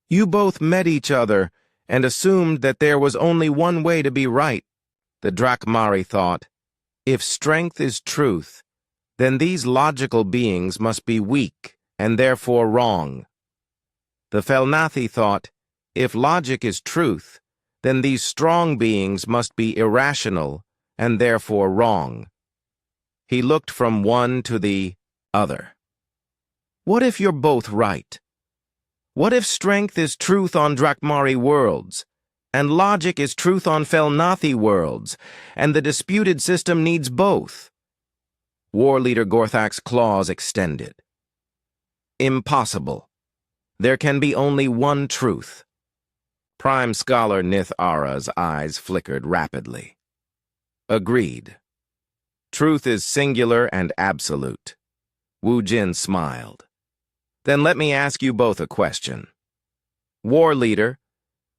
Speaker 1: "You both met each other and assumed that there was only one way to be right." The Drakmari thought, "If strength is truth, then these logical beings must be weak and therefore wrong." The Fel-Nathi thought, "If logic is truth, then these strong beings must be irrational and therefore wrong." He looked from one to the other. "What if you're both right? What if strength is truth on Drakmari worlds, and logic is truth on Fel-Nathi worlds, and the disputed system needs both?" War Leader Gorthak's claws extended. "Impossible. There can be only one truth." Prime Scholar Nithara's eyes flickered rapidly. "Agreed. Truth is singular and absolute." Wu Jin smiled. "Then let me ask you both a question. War Leader,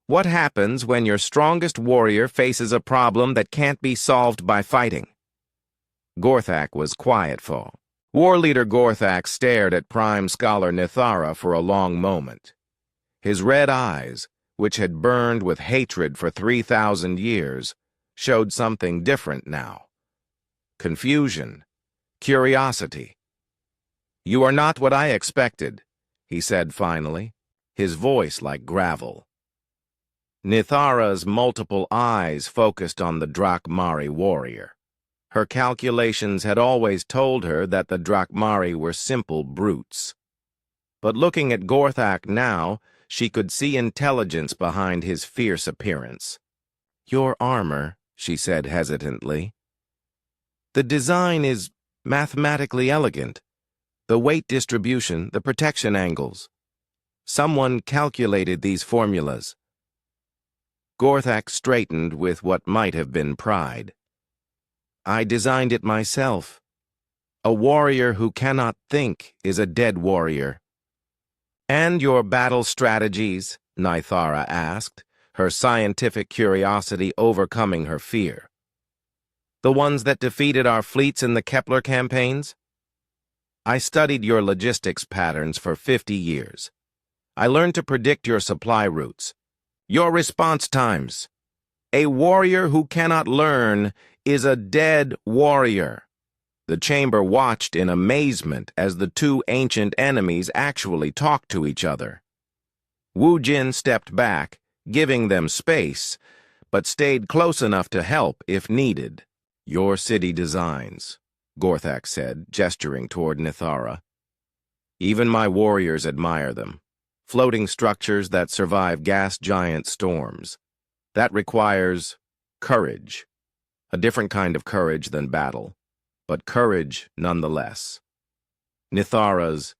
Speaker 1: what happens when your strongest warrior faces a problem that can't be solved by fighting?" Gorthak was quietful. War Leader Gorthak stared at Prime Scholar Nithara for a long moment. His red eyes, which had burned with hatred for 3,000 years, showed something different now. Confusion, curiosity. "You are not what I expected," he said finally, his voice like gravel. Nithara's multiple eyes focused on the Drakmari warrior. Her calculations had always told her that the Drakmari were simple brutes. But looking at Gorthak now, she could see intelligence behind his fierce appearance. "Your armor," she said hesitantly. "The design is mathematically elegant. The weight distribution, the protection angles. Someone calculated these formulas." Gorthak straightened with what might have been pride. "I designed it myself. A warrior who cannot think is a dead warrior." "And your battle strategies?" Nithara asked, her scientific curiosity overcoming her fear. "The ones that defeated our fleets in the Kepler campaigns?" "I studied your logistics patterns for 50 years. I learned to predict your supply routes, your response times. A warrior who cannot learn is a dead warrior." The chamber watched in amazement as the two ancient enemies actually talked to each other. Wu Jin stepped back, giving them space, but stayed close enough to help if needed. "Your city designs," Gorthak said, gesturing toward Nithara. "Even my warriors admire them. Floating structures that survive gas giant storms. That requires courage. A different kind of courage than battle, but courage nonetheless." Nithara's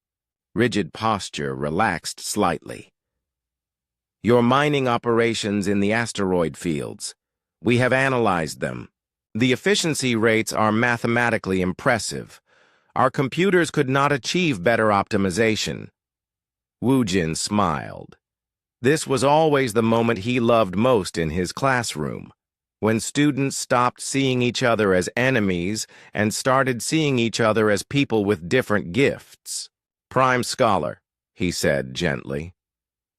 Speaker 1: rigid posture relaxed slightly. "Your mining operations in the asteroid fields. We have analyzed them," The efficiency rates are mathematically impressive. Our computers could not achieve better optimization. Wu Jin smiled. This was always the moment he loved most in his classroom, when students stopped seeing each other as enemies and started seeing each other as people with different gifts. Prime Scholar, he said gently,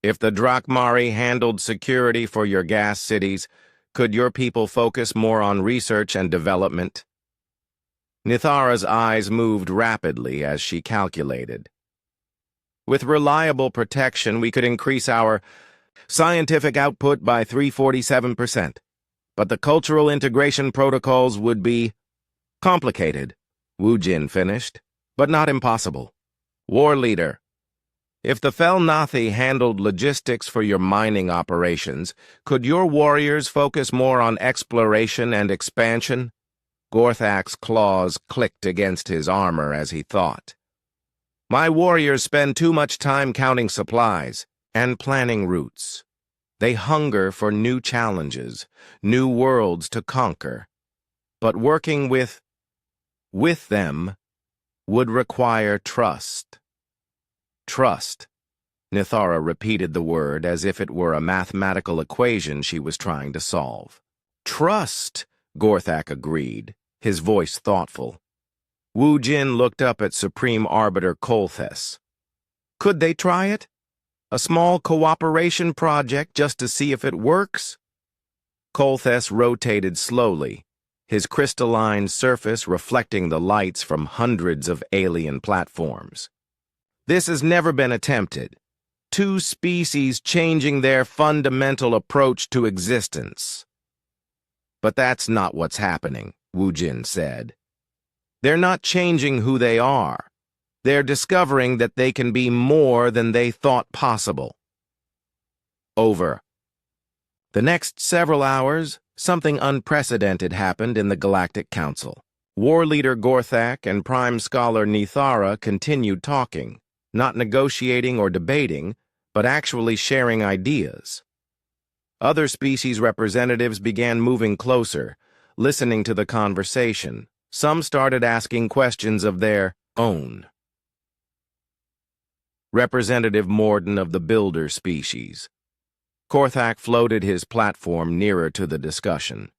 Speaker 1: if the Drakmari handled security for your gas cities, could your people focus more on research and development? Nithara's eyes moved rapidly as she calculated. With reliable protection, we could increase our scientific output by 347%. But the cultural integration protocols would be complicated, Wu Jin finished, but not impossible. War Leader, if the Fel-Nathi handled logistics for your mining operations, could your warriors focus more on exploration and expansion? Gorthak's claws clicked against his armor as he thought. My warriors spend too much time counting supplies and planning routes. They hunger for new challenges, new worlds to conquer. But working with them would require trust. Trust. Nithara repeated the word as if it were a mathematical equation she was trying to solve. Trust, Gorthak agreed, his voice thoughtful. Wu Jin looked up at Supreme Arbiter Kolthes. Could they try it? A small cooperation project just to see if it works? Kolthes rotated slowly, his crystalline surface reflecting the lights from hundreds of alien platforms. This has never been attempted. Two species changing their fundamental approach to existence. But that's not what's happening, Wu Jin said. They're not changing who they are. They're discovering that they can be more than they thought possible. Over. The next several hours, something unprecedented happened in the Galactic Council. War Leader Gorthak and Prime Scholar Nithara continued talking, not negotiating or debating, but actually sharing ideas. Other species representatives began moving closer, listening to the conversation. Some started asking questions of their own. Representative Morden of the Builder species. Gorthak floated his platform nearer to the discussion.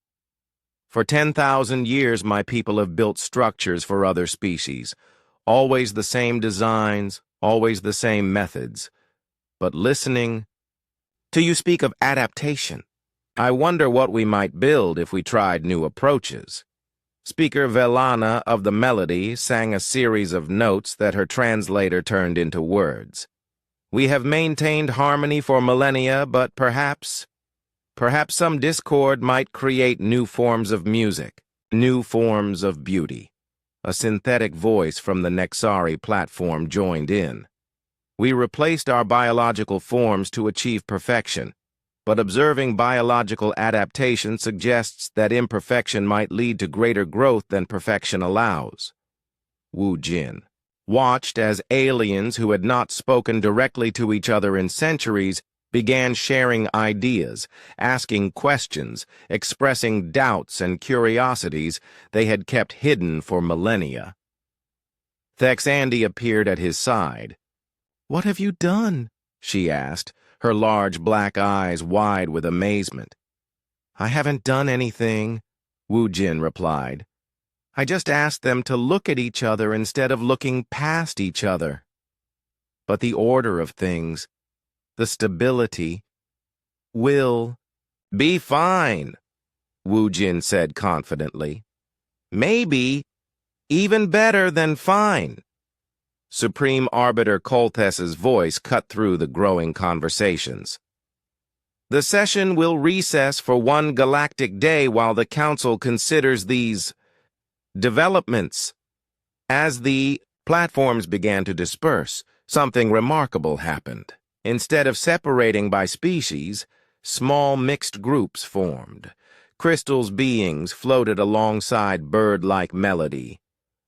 Speaker 1: For 10,000 years, my people have built structures for other species. Always the same designs, always the same methods. But listening... Till you speak of adaptation, I wonder what we might build if we tried new approaches. Speaker Velana of the Melody sang a series of notes that her translator turned into words. We have maintained harmony for millennia, but perhaps some discord might create new forms of music, new forms of beauty. A synthetic voice from the Nexari platform joined in. We replaced our biological forms to achieve perfection, but observing biological adaptation suggests that imperfection might lead to greater growth than perfection allows. Wu Jin watched as aliens who had not spoken directly to each other in centuries began sharing ideas, asking questions, expressing doubts and curiosities they had kept hidden for millennia. Thexandi appeared at his side. "What have you done?" she asked, her large black eyes wide with amazement. "I haven't done anything," Wu Jin replied. "I just asked them to look at each other instead of looking past each other. But the order of things, the stability, will be fine," Wu Jin said confidently. "Maybe even better than fine." Supreme Arbiter Koltes's voice cut through the growing conversations. "The session will recess for one galactic day while the Council considers these developments." As the platforms began to disperse, something remarkable happened. Instead of separating by species, small mixed groups formed. Crystal's beings floated alongside bird-like melody.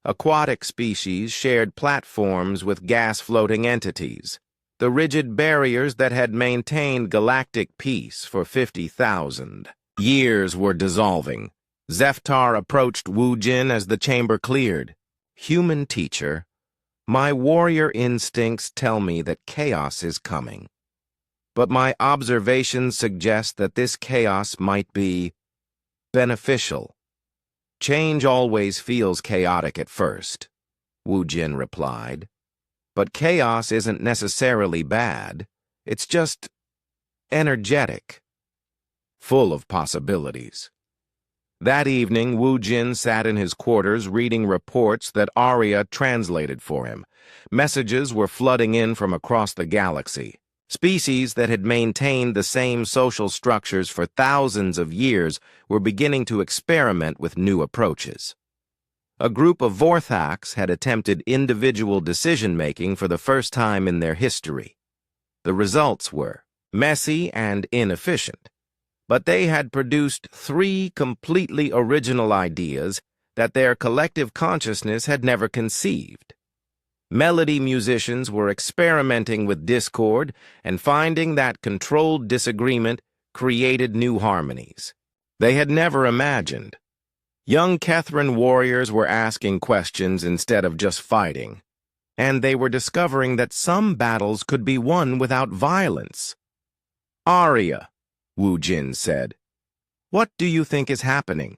Speaker 1: Aquatic species shared platforms with gas-floating entities. The rigid barriers that had maintained galactic peace for 50,000 years were dissolving. Zeftar approached Wu Jin as the chamber cleared. Human teacher, my warrior instincts tell me that chaos is coming. But my observations suggest that this chaos might be beneficial. Change always feels chaotic at first, Wu Jin replied. But chaos isn't necessarily bad. It's just energetic, full of possibilities. That evening, Wu Jin sat in his quarters reading reports that Arya translated for him. Messages were flooding in from across the galaxy. Species that had maintained the same social structures for thousands of years were beginning to experiment with new approaches. A group of Vorthax had attempted individual decision-making for the first time in their history. The results were messy and inefficient, but they had produced 3 completely original ideas that their collective consciousness had never conceived. Melody musicians were experimenting with discord and finding that controlled disagreement created new harmonies they had never imagined. Young Kethran warriors were asking questions instead of just fighting, and they were discovering that some battles could be won without violence. Arya, Wu Jin said, what do you think is happening?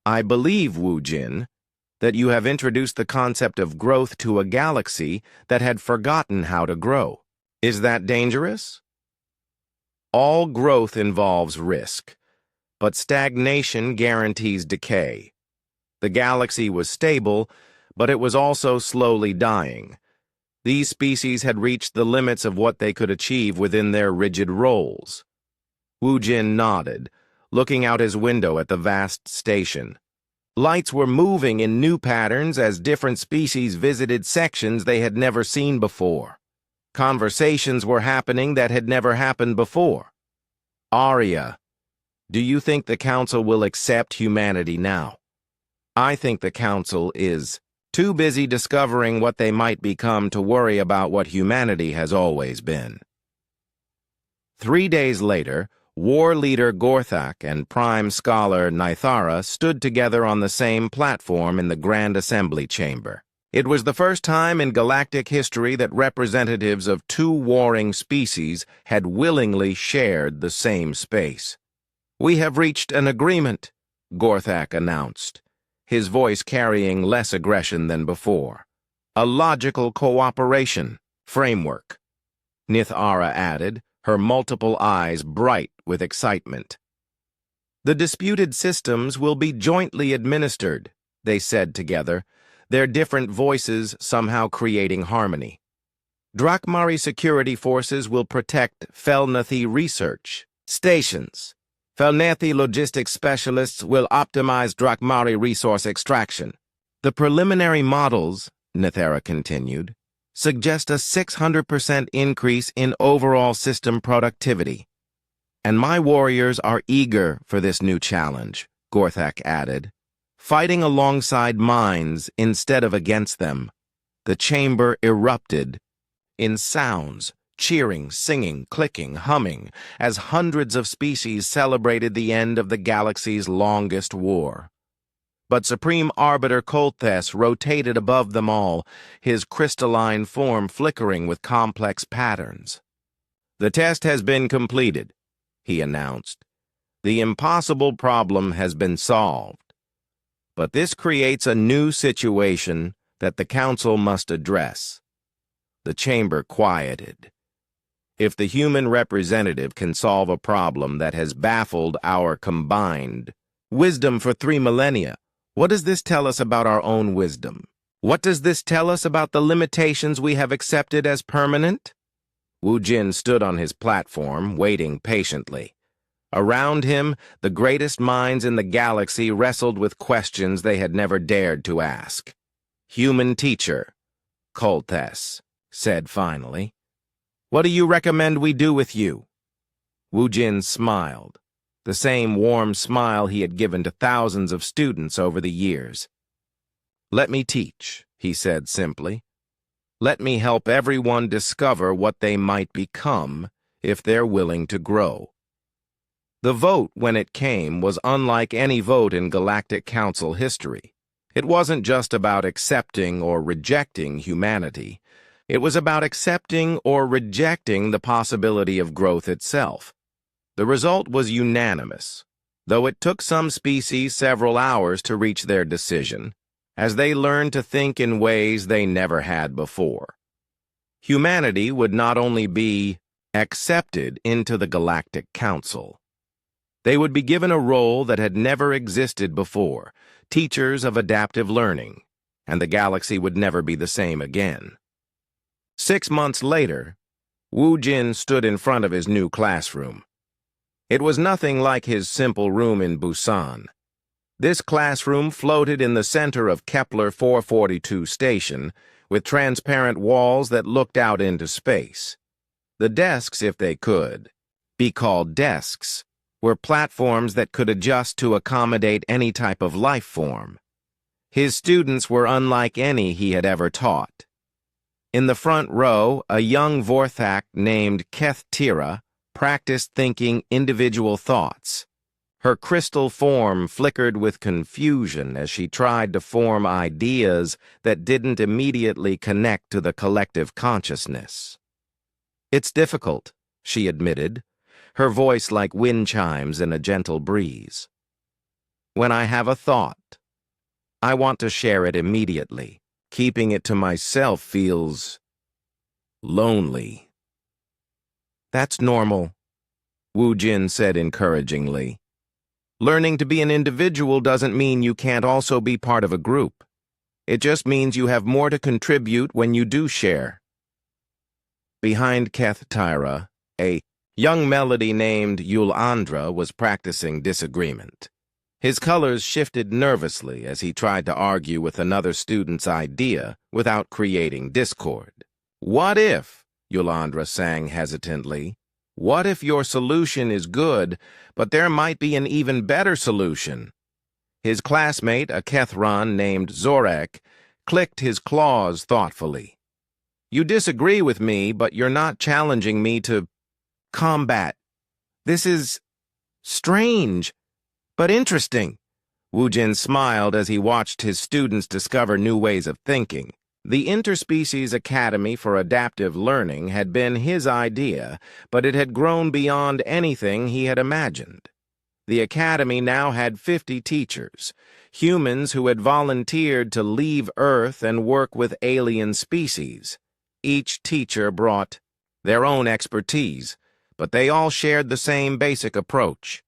Speaker 1: I believe, Wu Jin, that you have introduced the concept of growth to a galaxy that had forgotten how to grow. Is that dangerous? All growth involves risk, but stagnation guarantees decay. The galaxy was stable, but it was also slowly dying. These species had reached the limits of what they could achieve within their rigid roles. Wu Jin nodded, looking out his window at the vast station. Lights were moving in new patterns as different species visited sections they had never seen before. Conversations were happening that had never happened before. Arya, do you think the Council will accept humanity now? I think the Council is too busy discovering what they might become to worry about what humanity has always been. 3 days later, War Leader Gorthak and Prime Scholar Nithara stood together on the same platform in the Grand Assembly Chamber. It was the first time in galactic history that representatives of 2 warring species had willingly shared the same space. We have reached an agreement, Gorthak announced, his voice carrying less aggression than before. A logical cooperation framework, Nithara added, her multiple eyes bright with excitement. The disputed systems will be jointly administered, they said together, their different voices somehow creating harmony. Drakmari security forces will protect Felnathi research stations. Felnathi logistics specialists will optimize Drakmari resource extraction. The preliminary models, Nithara continued, suggest a 600% increase in overall system productivity. And my warriors are eager for this new challenge, Gorthak added, fighting alongside mines instead of against them. The chamber erupted in sounds, cheering, singing, clicking, humming, as hundreds of species celebrated the end of the galaxy's longest war. But Supreme Arbiter Kolthes rotated above them all, his crystalline form flickering with complex patterns. The test has been completed, he announced. The impossible problem has been solved. But this creates a new situation that the Council must address. The chamber quieted. If the human representative can solve a problem that has baffled our combined wisdom for 3 millennia, what does this tell us about our own wisdom? What does this tell us about the limitations we have accepted as permanent? Wu Jin stood on his platform, waiting patiently. Around him, the greatest minds in the galaxy wrestled with questions they had never dared to ask. Human teacher, Kolthes said finally, what do you recommend we do with you? Wu Jin smiled, the same warm smile he had given to thousands of students over the years. Let me teach, he said simply. Let me help everyone discover what they might become if they're willing to grow. The vote, when it came, was unlike any vote in Galactic Council history. It wasn't just about accepting or rejecting humanity. It was about accepting or rejecting the possibility of growth itself. The result was unanimous, though it took some species several hours to reach their decision, as they learned to think in ways they never had before. Humanity would not only be accepted into the Galactic Council. They would be given a role that had never existed before, teachers of adaptive learning, and the galaxy would never be the same again. 6 months later, Wu Jin stood in front of his new classroom. It was nothing like his simple room in Busan. This classroom floated in the center of Kepler 442 station, with transparent walls that looked out into space. The desks, if they could be called desks, were platforms that could adjust to accommodate any type of life form. His students were unlike any he had ever taught. In the front row, a young Vorthak named Keth Tira practiced thinking individual thoughts. Her crystal form flickered with confusion as she tried to form ideas that didn't immediately connect to the collective consciousness. "It's difficult," she admitted, her voice like wind chimes in a gentle breeze. "When I have a thought, I want to share it immediately. Keeping it to myself feels lonely." "That's normal," Wu Jin said encouragingly. "Learning to be an individual doesn't mean you can't also be part of a group. It just means you have more to contribute when you do share." Behind Keth Tyra, a young melody named Yulandra was practicing disagreement. His colors shifted nervously as he tried to argue with another student's idea without creating discord. "What if," Yulandra sang hesitantly, "what if your solution is good, but there might be an even better solution?" His classmate, a Kethran named Zorek, clicked his claws thoughtfully. "You disagree with me, but you're not challenging me to combat. This is strange, but interesting." Wu Jin smiled as he watched his students discover new ways of thinking. The Interspecies Academy for Adaptive Learning had been his idea, but it had grown beyond anything he had imagined. The academy now had 50 teachers, humans who had volunteered to leave Earth and work with alien species. Each teacher brought their own expertise, but they all shared the same basic approach: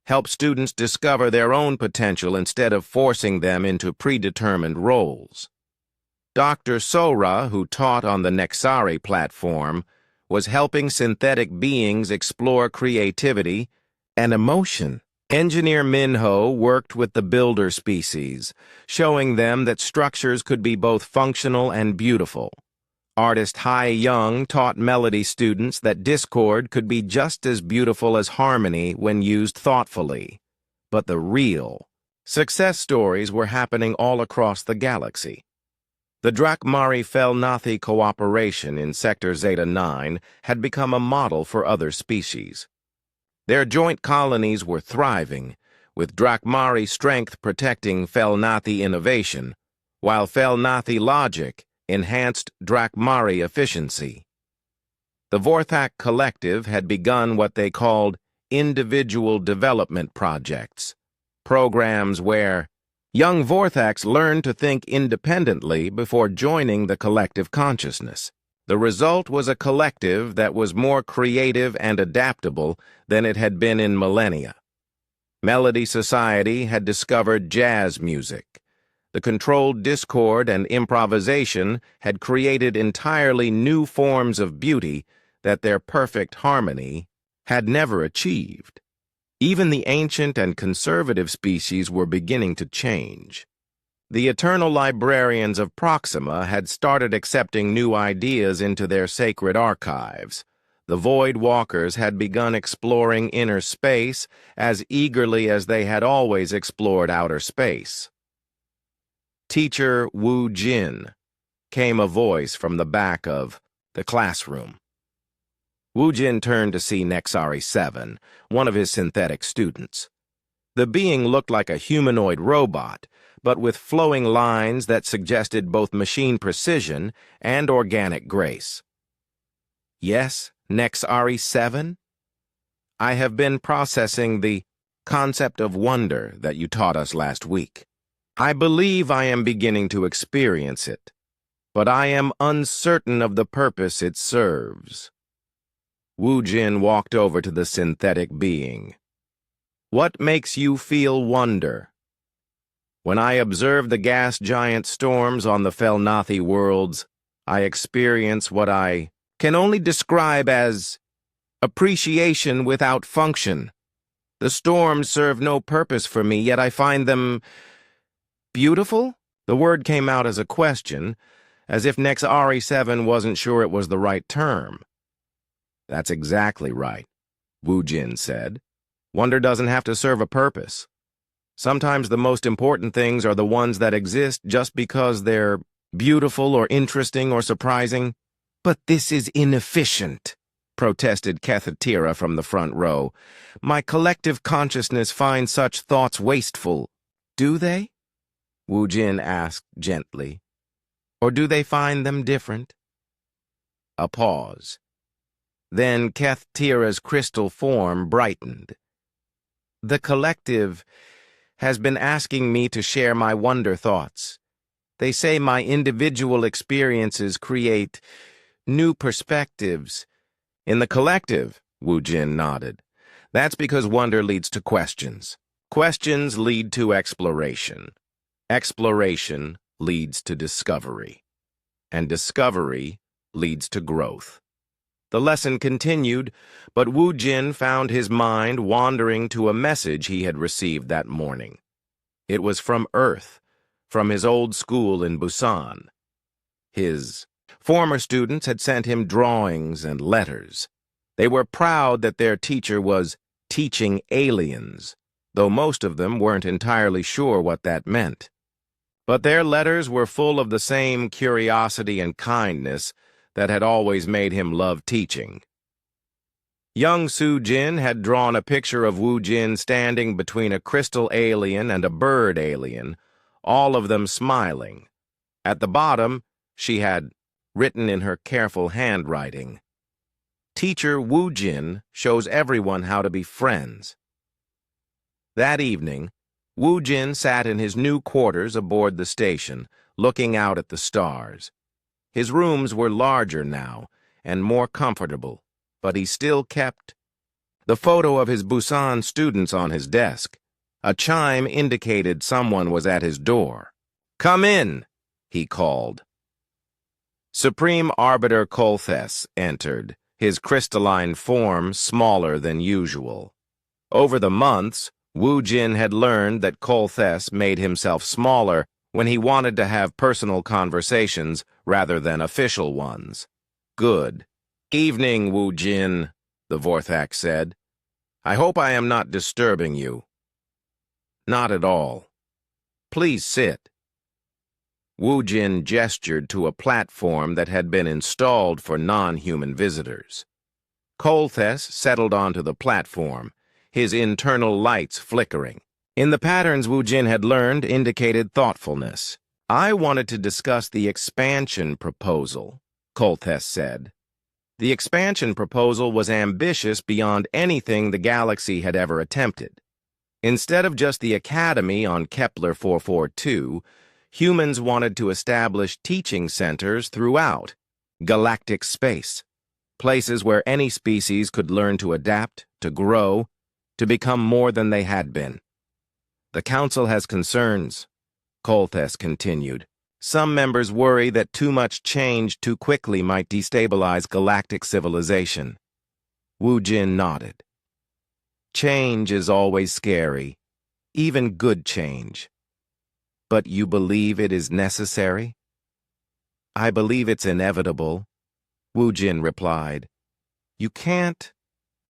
Speaker 1: help students discover their own potential instead of forcing them into predetermined roles. Dr. Sora, who taught on the Nexari platform, was helping synthetic beings explore creativity and emotion. Engineer Minho worked with the builder species, showing them that structures could be both functional and beautiful. Artist Hai Young taught melody students that discord could be just as beautiful as harmony when used thoughtfully. But the real success stories were happening all across the galaxy. The Drakmari-Felnathi cooperation in Sector Zeta 9 had become a model for other species. Their joint colonies were thriving, with Drakmari strength protecting Felnathi innovation, while Felnathi logic enhanced Drakmari efficiency. The Vorthak Collective had begun what they called individual development projects, programs where young Vorthaks learned to think independently before joining the collective consciousness. The result was a collective that was more creative and adaptable than it had been in millennia. Melody Society had discovered jazz music. The controlled discord and improvisation had created entirely new forms of beauty that their perfect harmony had never achieved. Even the ancient and conservative species were beginning to change. The eternal librarians of Proxima had started accepting new ideas into their sacred archives. The Void Walkers had begun exploring inner space as eagerly as they had always explored outer space. "Teacher Wu Jin," came a voice from the back of the classroom. Wu Jin turned to see Nexari 7, one of his synthetic students. The being looked like a humanoid robot, but with flowing lines that suggested both machine precision and organic grace. Yes, Nexari 7? I have been processing the concept of wonder that you taught us last week. I believe I am beginning to experience it, but I am uncertain of the purpose it serves. Wu Jin walked over to the synthetic being. What makes you feel wonder? When I observe the gas giant storms on the Felnathi worlds, I experience what I can only describe as appreciation without function. The storms serve no purpose for me, yet I find them beautiful? The word came out as a question, as if Nexari 7 wasn't sure it was the right term. That's exactly right, Wu Jin said. Wonder doesn't have to serve a purpose. Sometimes the most important things are the ones that exist just because they're beautiful or interesting or surprising. But this is inefficient, protested Kethatira from the front row. My collective consciousness finds such thoughts wasteful. Do they? Wu Jin asked gently. Or do they find them different? A pause. Then Kethatira's crystal form brightened. The collective has been asking me to share my wonder thoughts. They say my individual experiences create new perspectives. In the collective, Wu Jin nodded. That's because wonder leads to questions. Questions lead to exploration. Exploration leads to discovery. And discovery leads to growth. The lesson continued, but Wu Jin found his mind wandering to a message he had received that morning. It was from Earth, from his old school in Busan. His former students had sent him drawings and letters. They were proud that their teacher was teaching aliens, though most of them weren't entirely sure what that meant. But their letters were full of the same curiosity and kindness that had always made him love teaching. Young Su Jin had drawn a picture of Wu Jin standing between a crystal alien and a bird alien, all of them smiling. At the bottom, she had written in her careful handwriting, Teacher Wu Jin shows everyone how to be friends. That evening, Wu Jin sat in his new quarters aboard the station, looking out at the stars. His rooms were larger now and more comfortable, but he still kept the photo of his Busan students on his desk. A chime indicated someone was at his door. Come in, he called. Supreme Arbiter Kolthes entered, his crystalline form smaller than usual. Over the months, Wu Jin had learned that Kolthes made himself smaller when he wanted to have personal conversations rather than official ones. Good. Evening, Wu Jin, the Vorthak said. I hope I am not disturbing you. Not at all. Please sit. Wu Jin gestured to a platform that had been installed for non-human visitors. Kolthes settled onto the platform, his internal lights flickering. In the patterns Wu Jin had learned indicated thoughtfulness. I wanted to discuss the expansion proposal, Kolthes said. The expansion proposal was ambitious beyond anything the galaxy had ever attempted. Instead of just the Academy on Kepler 442, humans wanted to establish teaching centers throughout galactic space, places where any species could learn to adapt, to grow, to become more than they had been. The Council has concerns, Kolthes continued. Some members worry that too much change too quickly might destabilize galactic civilization. Wu Jin nodded. Change is always scary, even good change. But you believe it is necessary? I believe it's inevitable, Wu Jin replied. You can't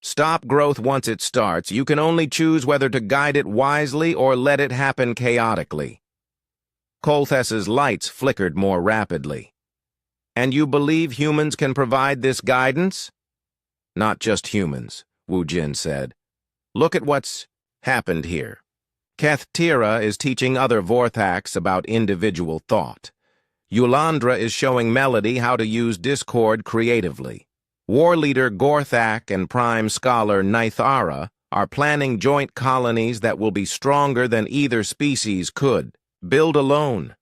Speaker 1: stop growth once it starts. You can only choose whether to guide it wisely or let it happen chaotically. Kolthes's lights flickered more rapidly. And you believe humans can provide this guidance? Not just humans, Wu Jin said. Look at what's happened here. Keth Tira is teaching other Vorthax about individual thought. Yulandra is showing Melody how to use Discord creatively. War leader Gorthak and Prime Scholar Nithara are planning joint colonies that will be stronger than either species could build alone.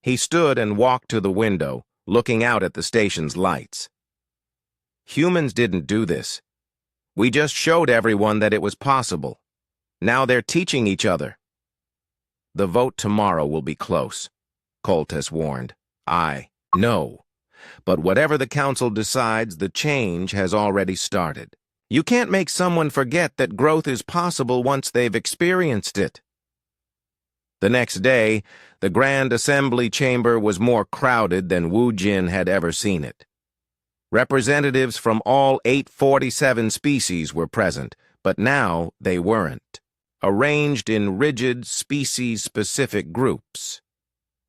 Speaker 1: He stood and walked to the window, looking out at the station's lights. Humans didn't do this. We just showed everyone that it was possible. Now they're teaching each other. The vote tomorrow will be close, Coltus warned. I know. But whatever the council decides, the change has already started. You can't make someone forget that growth is possible once they've experienced it. The next day, the Grand Assembly Chamber was more crowded than Wu Jin had ever seen it. Representatives from all 847 species were present, but now they weren't, arranged in rigid, species-specific groups.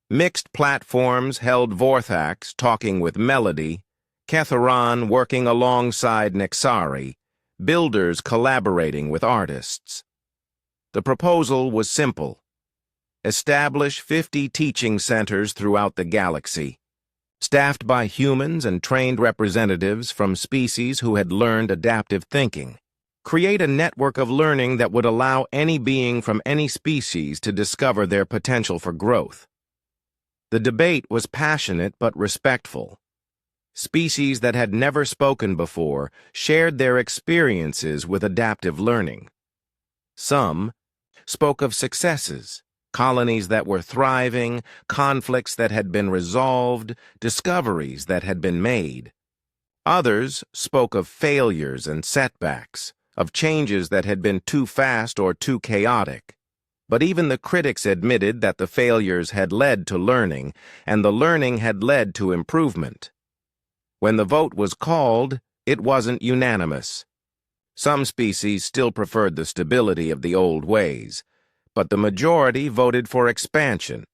Speaker 1: Mixed platforms held Vorthax talking with Melody, Ketharon working alongside Nexari, builders collaborating with artists. The proposal was simple. Establish 50 teaching centers throughout the galaxy, staffed by humans and trained representatives from species who had learned adaptive thinking. Create a network of learning that would allow any being from any species to discover their potential for growth. The debate was passionate but respectful. Species that had never spoken before shared their experiences with adaptive learning. Some spoke of successes, colonies that were thriving, conflicts that had been resolved, discoveries that had been made. Others spoke of failures and setbacks, of changes that had been too fast or too chaotic. But even the critics admitted that the failures had led to learning, and the learning had led to improvement. When the vote was called, it wasn't unanimous. Some species still preferred the stability of the old ways, but the majority voted for expansion,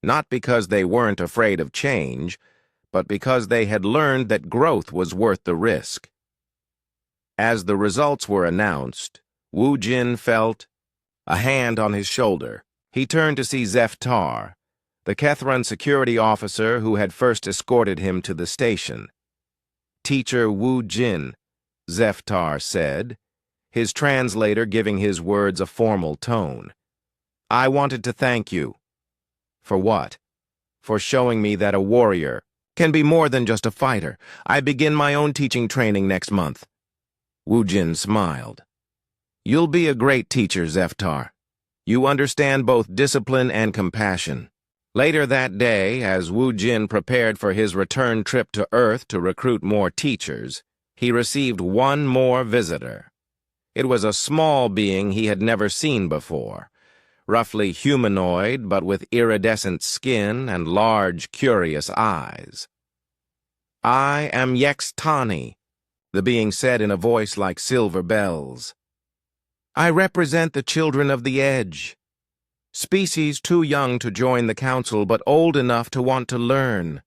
Speaker 1: not because they weren't afraid of change, but because they had learned that growth was worth the risk. As the results were announced, Wu Jin felt a hand on his shoulder. He turned to see Zeftar, the Kethran security officer who had first escorted him to the station. Teacher Wu Jin, Zeftar said, his translator giving his words a formal tone. I wanted to thank you. For what? For showing me that a warrior can be more than just a fighter. I begin my own teaching training next month. Wu Jin smiled. You'll be a great teacher, Zeftar. You understand both discipline and compassion. Later that day, as Wu Jin prepared for his return trip to Earth to recruit more teachers, he received one more visitor. It was a small being he had never seen before, roughly humanoid but with iridescent skin and large, curious eyes. I am Yextani, the being said in a voice like silver bells. I represent the children of the Edge, species too young to join the council but old enough to want to learn.